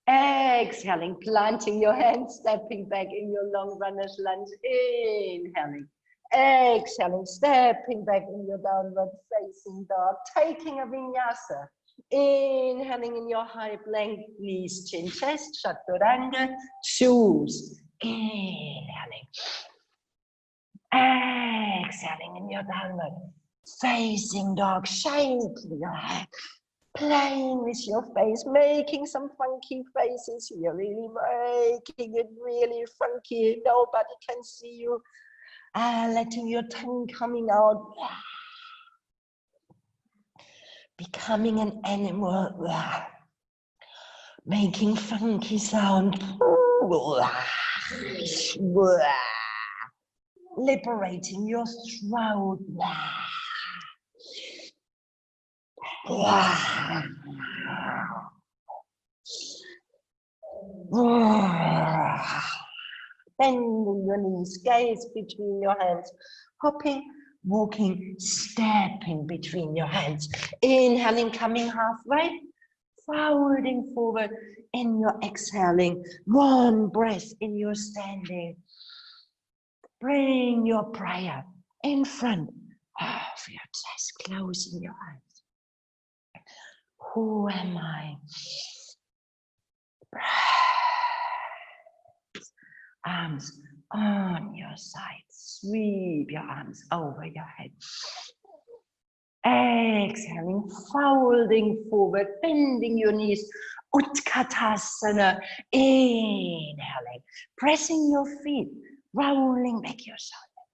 Exhaling, planting your hands, stepping back in your long runner's lunge. Inhaling, exhaling, stepping back in your downward facing dog, taking a vinyasa. Inhaling in your high plank, knees, chin, chest, chaturanga, choose. Inhaling, exhaling in your downward facing dog, shaking your head. Playing with your face, making some funky faces here, really making it really funky. Nobody can see you. Letting your tongue coming out. Becoming an animal. Making funky sound. Liberating your throat. Bending your knees, gaze between your hands, hopping, walking, stepping between your hands. Inhaling, coming halfway, folding forward. In your exhaling, one breath in your standing. Bring your prayer in front of your chest, closing your eyes. Who am I? Arms on your side. Sweep your arms over your head. Exhaling, folding forward, bending your knees. Utkatasana. Inhaling, pressing your feet, rolling back your shoulder.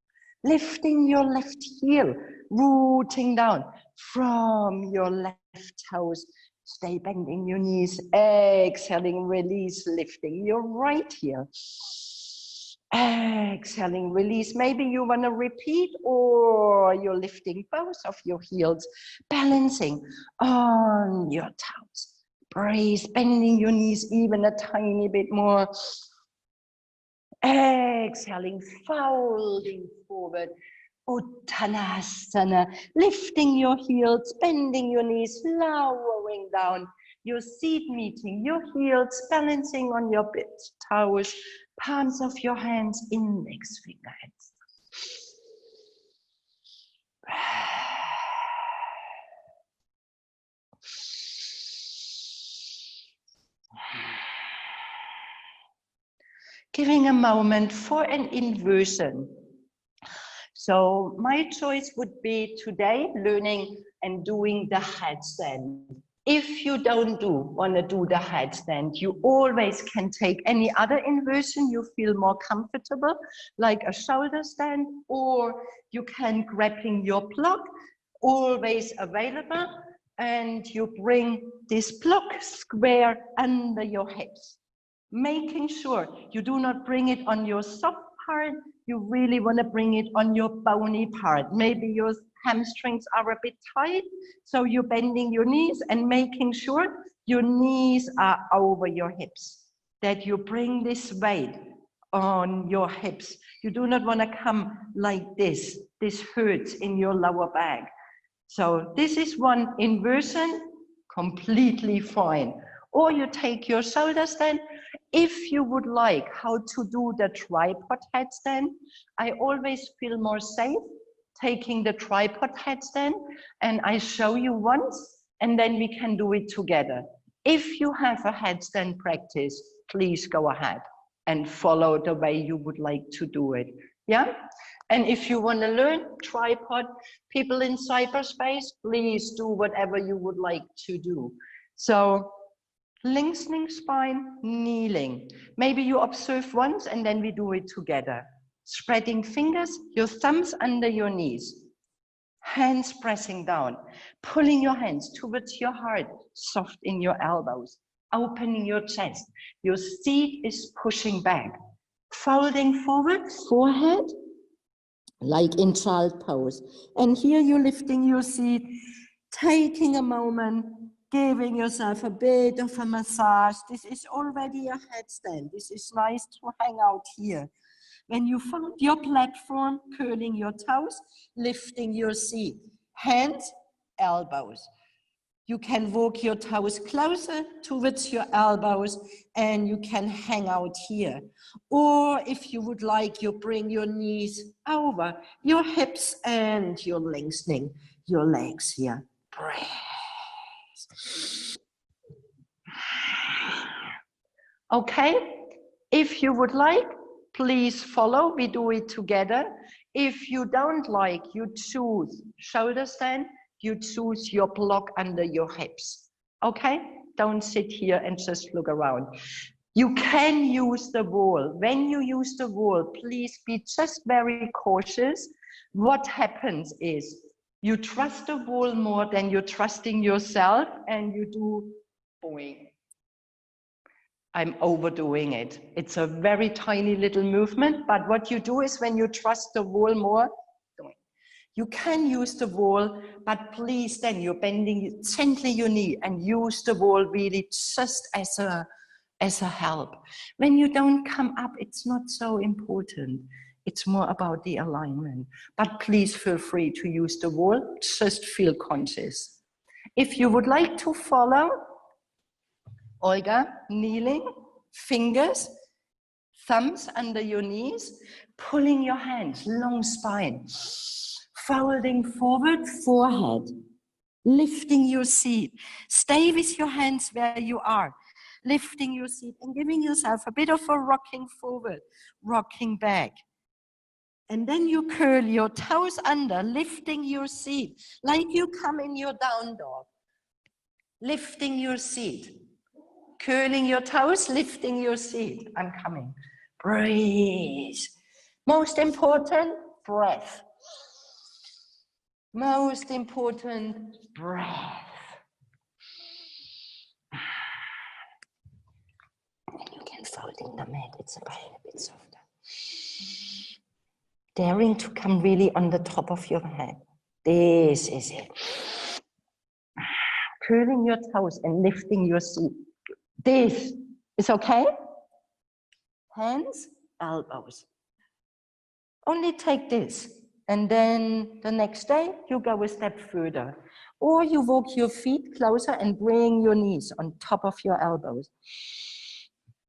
Lifting your left heel, rooting down from your left toes. Stay bending your knees, exhaling, release, lifting your right heel. Exhaling, release. Maybe you want to repeat, or you're lifting both of your heels, balancing on your toes. Breathe, bending your knees even a tiny bit more. Exhaling, folding forward. Uttanasana, lifting your heels, bending your knees, lowering down. Your seat meeting your heels, balancing on your toes, palms of your hands, index finger hands. Giving a moment for an inversion. So my choice would be today learning and doing the headstand. If you don't want to do the headstand, you always can take any other inversion you feel more comfortable, like a shoulder stand, or you can grabbing your block, always available, and you bring this block square under your hips, making sure you do not bring it on your soft part, you really want to bring it on your bony part. Maybe your hamstrings are a bit tight, so you're bending your knees and making sure your knees are over your hips, that you bring this weight on your hips. You do not want to come like this. This hurts in your lower back. So this is one inversion, completely fine. Or you take your shoulders then. If you would like how to do the tripod headstand, I always feel more safe taking the tripod headstand, and I show you once, and then we can do it together. If you have a headstand practice, please go ahead and follow the way you would like to do it. Yeah? And if you want to learn tripod, people in cyberspace, please do whatever you would like to do. So lengthening spine, kneeling. Maybe you observe once and then we do it together. Spreading fingers, your thumbs under your knees. Hands pressing down. Pulling your hands towards your heart, soft in your elbows. Opening your chest. Your seat is pushing back. Folding forward, forehead, like in child pose. And here you're lifting your seat, taking a moment, giving yourself a bit of a massage. This is already a headstand. This is nice to hang out here. When you found your platform, curling your toes, lifting your seat. Hands, elbows. You can walk your toes closer towards your elbows and you can hang out here. Or if you would like, you bring your knees over your hips and you're lengthening your legs here. Breathe. Okay, if you would like, please follow, we do it together. If you don't like, you choose shoulder stand, you choose your block under your hips. Okay, don't sit here and just look around. You can use the wall. When you use the wall, please be just very cautious. What happens is you trust the wall more than you're trusting yourself and you do boing. I'm overdoing it. It's a very tiny little movement, but what you do is when you trust the wall more, you can use the wall, but please then you're bending gently your knee and use the wall really just as a help. When you don't come up, it's not so important. It's more about the alignment. But please feel free to use the wall, just feel conscious. If you would like to follow, Olga, kneeling, fingers, thumbs under your knees, pulling your hands, long spine, folding forward, forehead, lifting your seat. Stay with your hands where you are, lifting your seat and giving yourself a bit of a rocking forward, rocking back. And then you curl your toes under, lifting your seat, like you come in your down dog. Lifting your seat. Curling your toes, lifting your seat. I'm coming. Breathe. Most important, breath. Most important, breath. And you can fold in the mat. It's a bit softer. Daring to come really on the top of your head. This is it. Curling your toes and lifting your seat. This is okay. Hands, elbows. Only take this. And then the next day, you go a step further. Or you walk your feet closer and bring your knees on top of your elbows.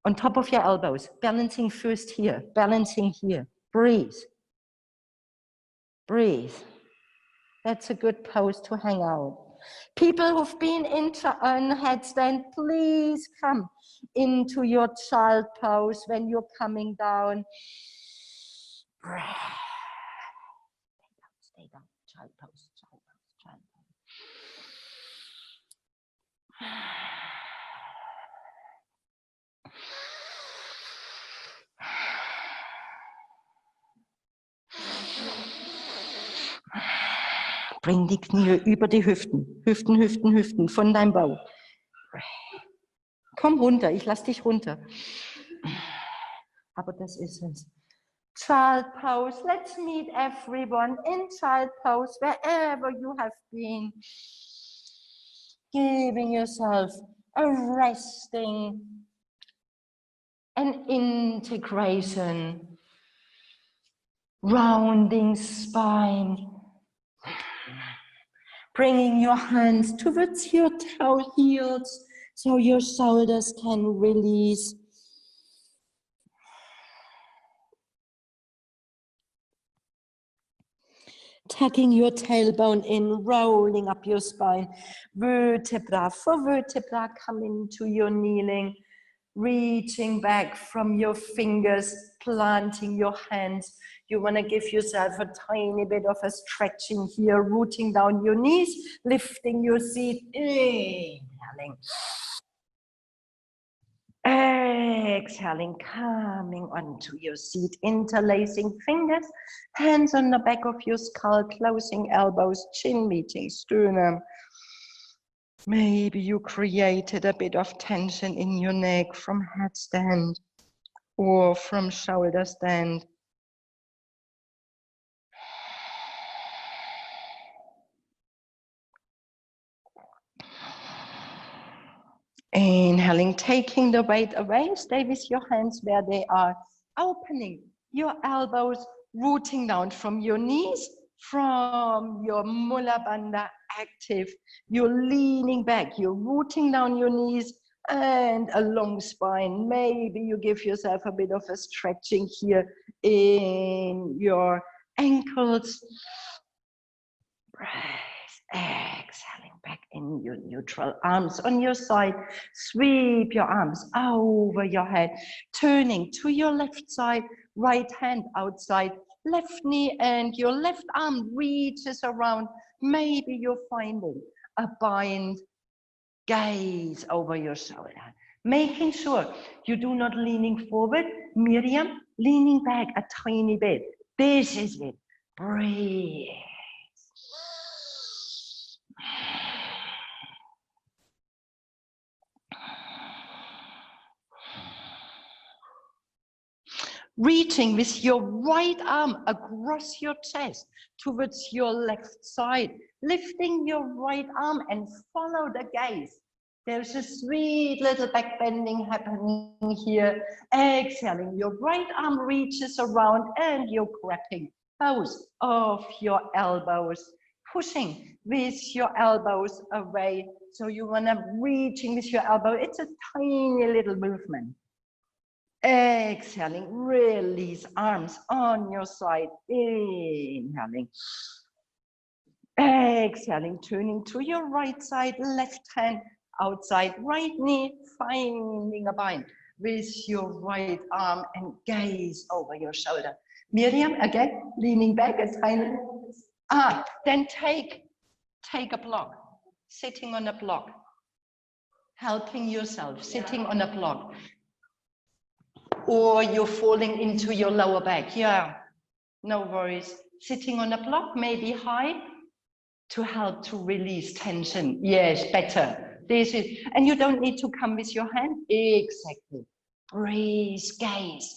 On top of your elbows. Balancing first here, balancing here. Breathe. Breathe. That's a good pose to hang out. People who've been into a headstand, please come into your child pose when you're coming down. Breath. Stay down, child pose, child pose, child pose. Bring die Knie über die Hüften. Hüften, Hüften, Hüften von deinem Bauch. Komm runter, ich lass dich runter. Aber das ist es. Child pose. Let's meet everyone in child pose, wherever you have been. Giving yourself a resting and integration. Rounding spine. Bringing your hands towards your toe heels so your shoulders can release. Tucking your tailbone in, rolling up your spine. Vertebra for vertebra, come into your kneeling. Reaching back from your fingers, planting your hands. You want to give yourself a tiny bit of a stretching here, rooting down your knees, lifting your seat, inhaling. Exhaling, coming onto your seat, interlacing fingers, hands on the back of your skull, closing elbows, chin meeting sternum. Maybe you created a bit of tension in your neck from headstand or from shoulder stand. Inhaling, taking the weight away, stay with your hands where they are, opening your elbows, rooting down from your knees, from your Mula Bandha active. You're leaning back, you're rooting down your knees and a long spine. Maybe you give yourself a bit of a stretching here in your ankles. Breath, exhaling back in your neutral. Arms on your side, sweep your arms over your head, turning to your left side, right hand outside, left knee and your left arm reaches around. Maybe you're finding a bind, gaze over your shoulder, making sure you do not leaning forward. Miriam, leaning back a tiny bit. This is it. Breathe. Reaching with your right arm across your chest towards your left side, lifting your right arm and follow the gaze. There's a sweet little back bending happening here. Exhaling, your right arm reaches around and you're grabbing both of your elbows, pushing with your elbows away. So you want to reaching with your elbow. It's a tiny little movement. Exhaling, release arms on your side. Inhaling. Exhaling, turning to your right side, left hand outside, right knee, finding a bind with your right arm and gaze over your shoulder. Miriam, again, leaning back a tiny. Then take a block, sitting on a block, helping yourself, sitting on a block. Or you're falling into your lower back. Yeah, no worries. Sitting on a block, maybe high, to help to release tension. Yes, better. This is, and you don't need to come with your hand. Exactly. Breathe, gaze.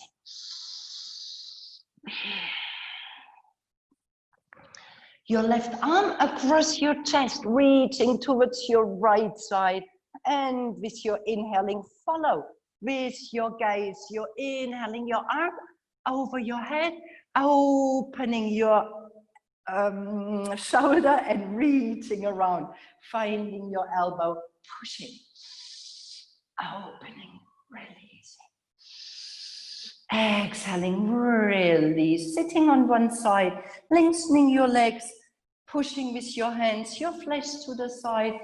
Your left arm across your chest, reaching towards your right side. And with your inhaling, follow. With your gaze, you're inhaling your arm over your head, opening your shoulder and reaching around, finding your elbow, pushing, opening, releasing. Exhaling, release, sitting on one side, lengthening your legs, pushing with your hands, your flesh to the side,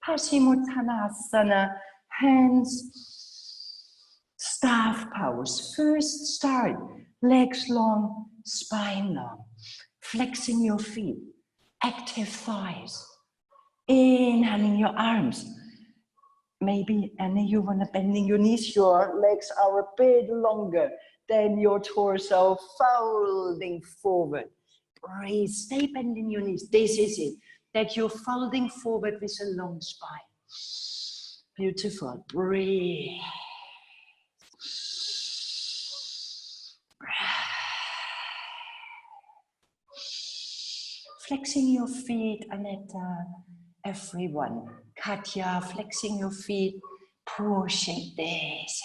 Paschimottanasana, hands, staff pose. First start, legs long, spine long, flexing your feet, active thighs, inhaling your arms. Maybe, and you want to bending your knees, your legs are a bit longer than your torso, folding forward. Breathe, stay bending your knees. This is it, that you're folding forward with a long spine. Beautiful, breathe. flexing your feet, Aneta, everyone. Katja, flexing your feet, pushing this.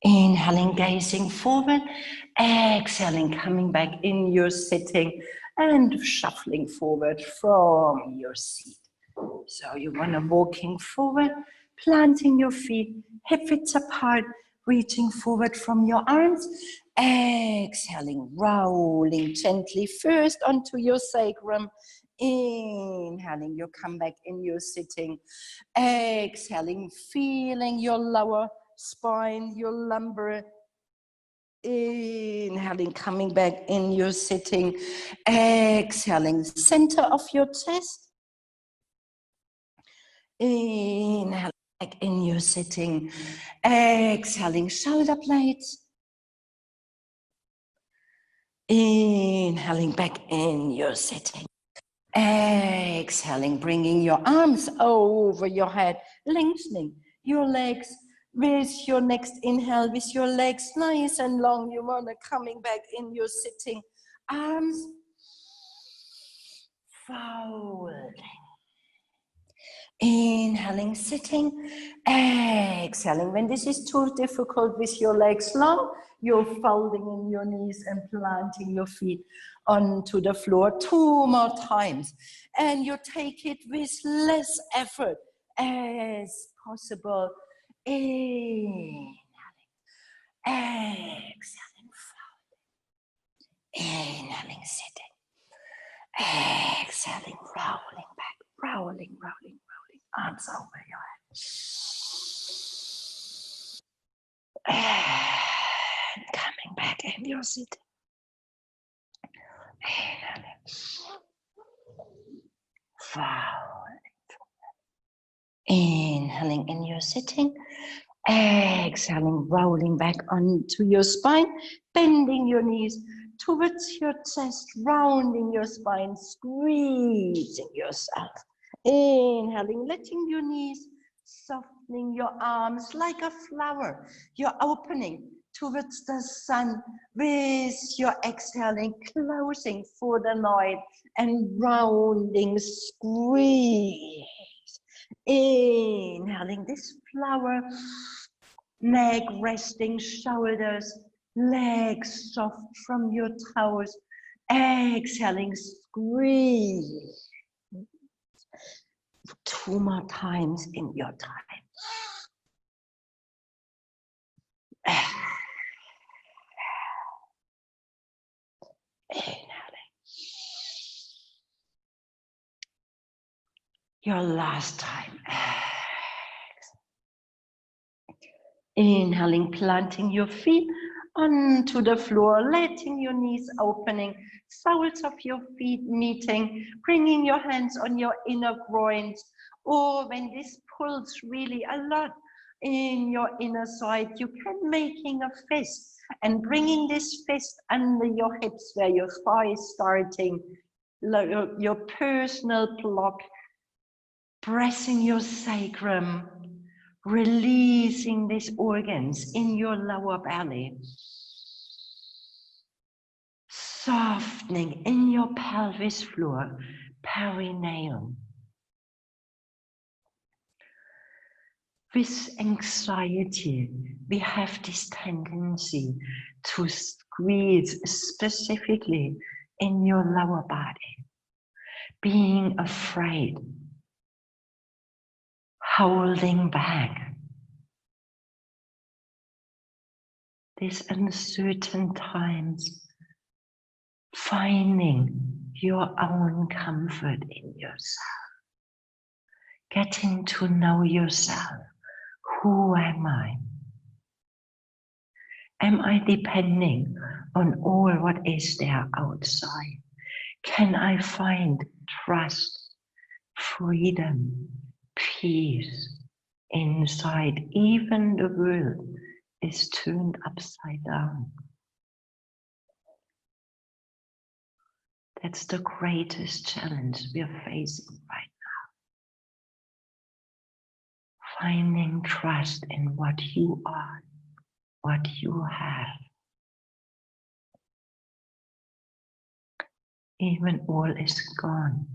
Inhaling, gazing forward, exhaling, coming back in your sitting and shuffling forward from your seat. So you want to walking forward, planting your feet, hip width apart, reaching forward from your arms, exhaling, rolling gently first onto your sacrum. Inhaling, you come back in your sitting, exhaling, feeling your lower spine, your lumbar. Inhaling, coming back in your sitting, exhaling, center of your chest. Inhaling, back in your sitting, exhaling, shoulder blades. Inhaling, back in your sitting. Exhaling, bringing your arms over your head, lengthening your legs. With your next inhale, with your legs nice and long, you want to coming back in your sitting. Arms folding. Inhaling, sitting, exhaling. When this is too difficult with your legs long, you're folding in your knees and planting your feet onto the floor 2 more times. And you take it with less effort as possible. Inhaling, exhaling, folding. Inhaling, sitting, exhaling, rolling back, rolling. Arms over your head. And coming back in your seat. Inhaling. Folding. Inhaling in your sitting. Exhaling, rolling back onto your spine. Bending your knees towards your chest. Rounding your spine. Squeezing yourself. Inhaling, letting your knees, softening your arms like a flower. You're opening towards the sun with your exhaling, closing for the night and rounding, squeeze. Inhaling this flower, neck resting, shoulders, legs soft from your toes. Exhaling, squeeze. 2 more times in your time. Inhaling. Your last time. Inhaling, planting your feet onto the floor, letting your knees opening, soles of your feet meeting, bringing your hands on your inner groins, or when this pulls really a lot in your inner side, you can making a fist and bringing this fist under your hips where your thigh is starting, your personal block, pressing your sacrum, releasing these organs in your lower belly, softening in your pelvis floor, perineum. With anxiety, we have this tendency to squeeze specifically in your lower body, being afraid, holding back. These uncertain times, finding your own comfort in yourself, getting to know yourself. Who am I? Am I depending on all what is there outside? Can I find trust, freedom, peace inside even the world is turned upside down. That's the greatest challenge we are facing right now. Finding trust in what you are, what you have. Even all is gone.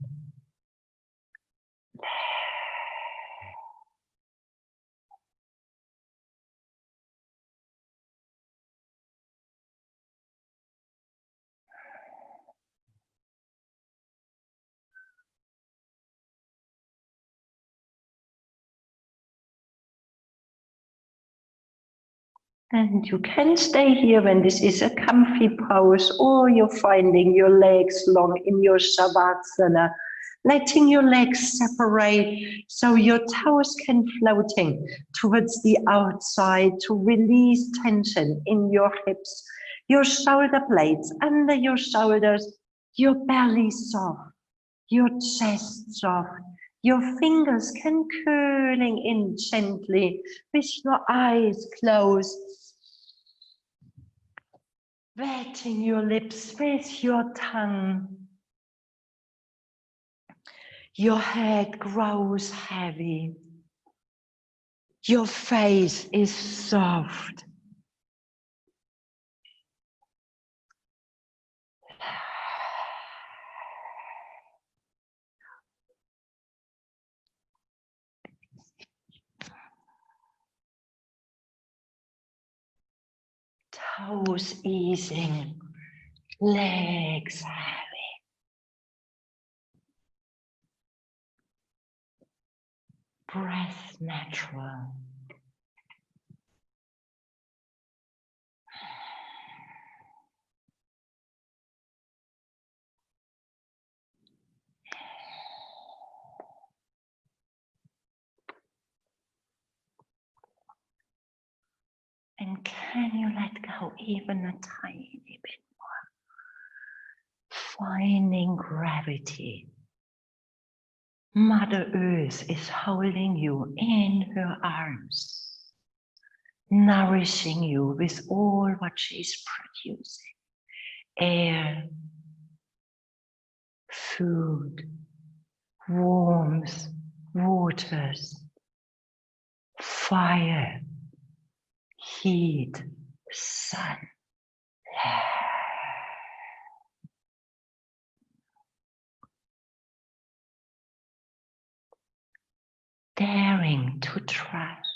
And you can stay here when this is a comfy pose, or you're finding your legs long in your Shavasana, letting your legs separate so your toes can floating towards the outside to release tension in your hips, your shoulder blades under your shoulders, your belly soft, your chest soft. Your fingers can curling in gently with your eyes closed. Wetting your lips with your tongue. Your head grows heavy. Your face is soft. Toes easing, legs heavy. Breath natural. And can you let go even a tiny bit more? Finding gravity. Mother Earth is holding you in her arms, nourishing you with all what she's producing. Air, food, warmth, waters, fire, heat, sun. Daring to trust.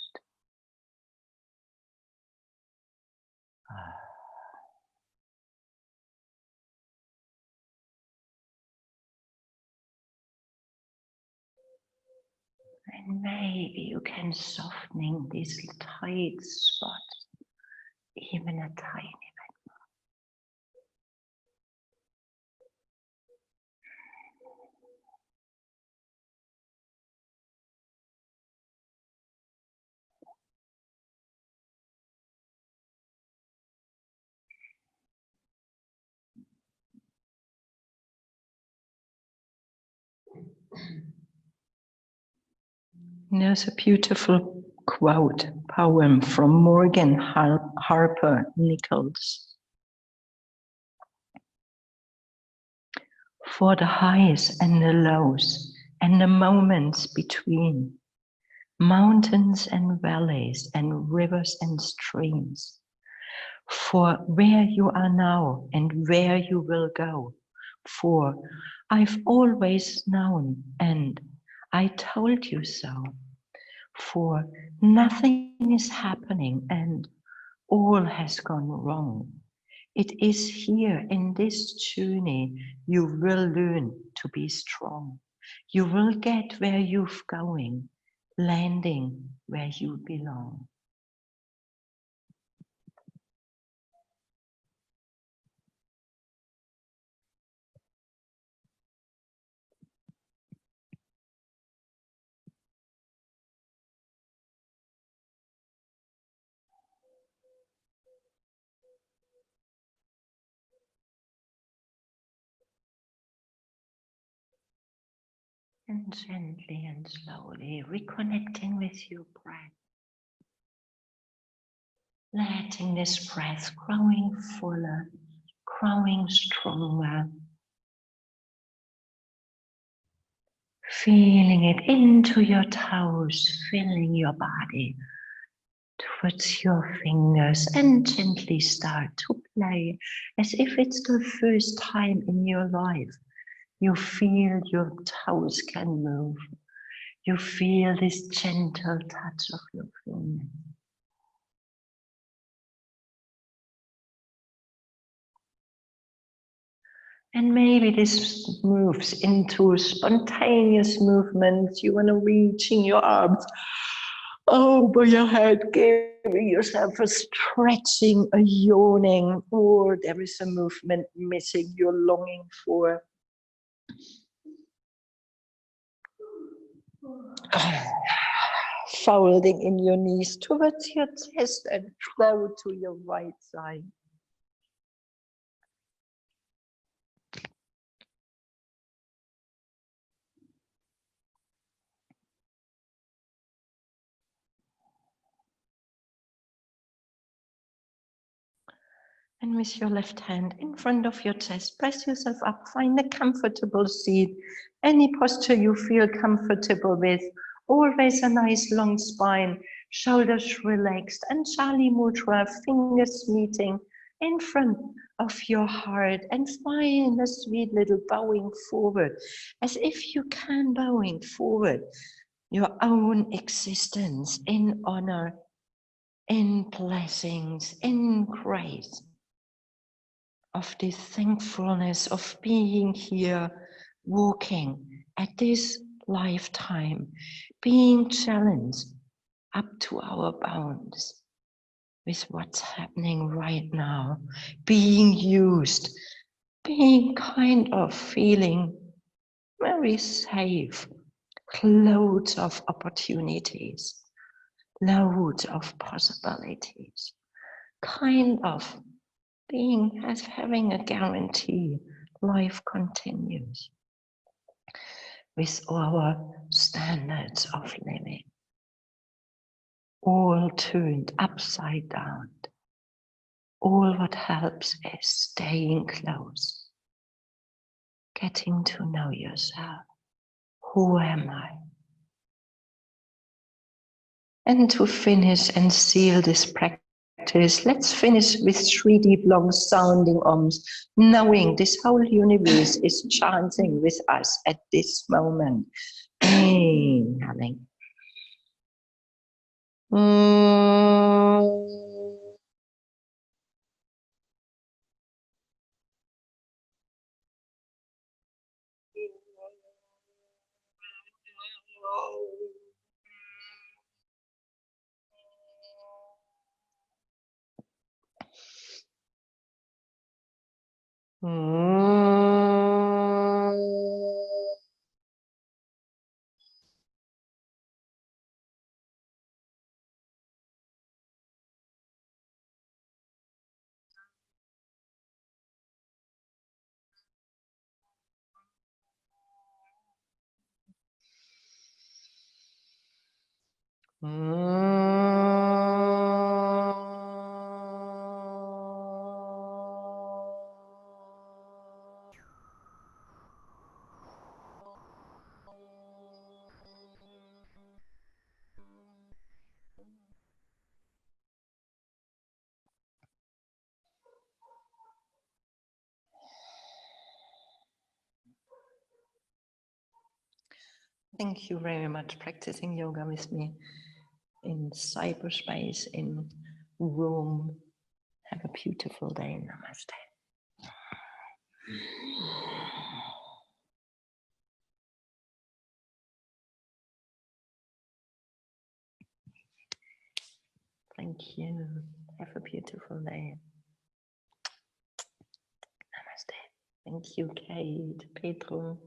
And maybe you can softening this tight spot even a tiny bit. There's a beautiful quote, poem from Morgan Harper Nichols. For the highs and the lows and the moments between, mountains and valleys and rivers and streams, for where you are now and where you will go, for I've always known and I told you so, for nothing is happening and all has gone wrong. It is here in this journey you will learn to be strong. You will get where you're going, landing where you belong. And gently and slowly reconnecting with your breath. letting this breath growing fuller, growing stronger. Feeling it into your toes, filling your body towards your fingers, and gently start to play as if it's the first time in your life. You feel your toes can move. You feel this gentle touch of your fingers. And maybe this moves into spontaneous movements. You want to reach in your arms over your head, giving yourself a stretching, a yawning, or there is a movement missing you're longing for. Folding in your knees towards your chest and flow to your right side. And with your left hand in front of your chest, press yourself up, find a comfortable seat, any posture you feel comfortable with. Always a nice long spine, shoulders relaxed, and Chali Mudra, fingers meeting in front of your heart, and find a sweet little bowing forward, as if you can bowing forward your own existence in honor, in blessings, in grace. Of this thankfulness of being here, walking at this lifetime, being challenged up to our bounds with what's happening right now, being used, being kind of feeling very safe, loads of opportunities, loads of possibilities, kind of being as having a guarantee life continues with our standards of living all turned upside down. All what helps is staying close, getting to know yourself. Who am I? And to finish and seal this practice, let's finish with 3 deep, long sounding ohms, knowing this whole universe is chanting with us at this moment. Inhaling. Thank you very much practicing yoga with me in cyberspace, in Rome. Have a beautiful day. Namaste. Thank you. Have a beautiful day. Namaste. Thank you, Kate, Pedro.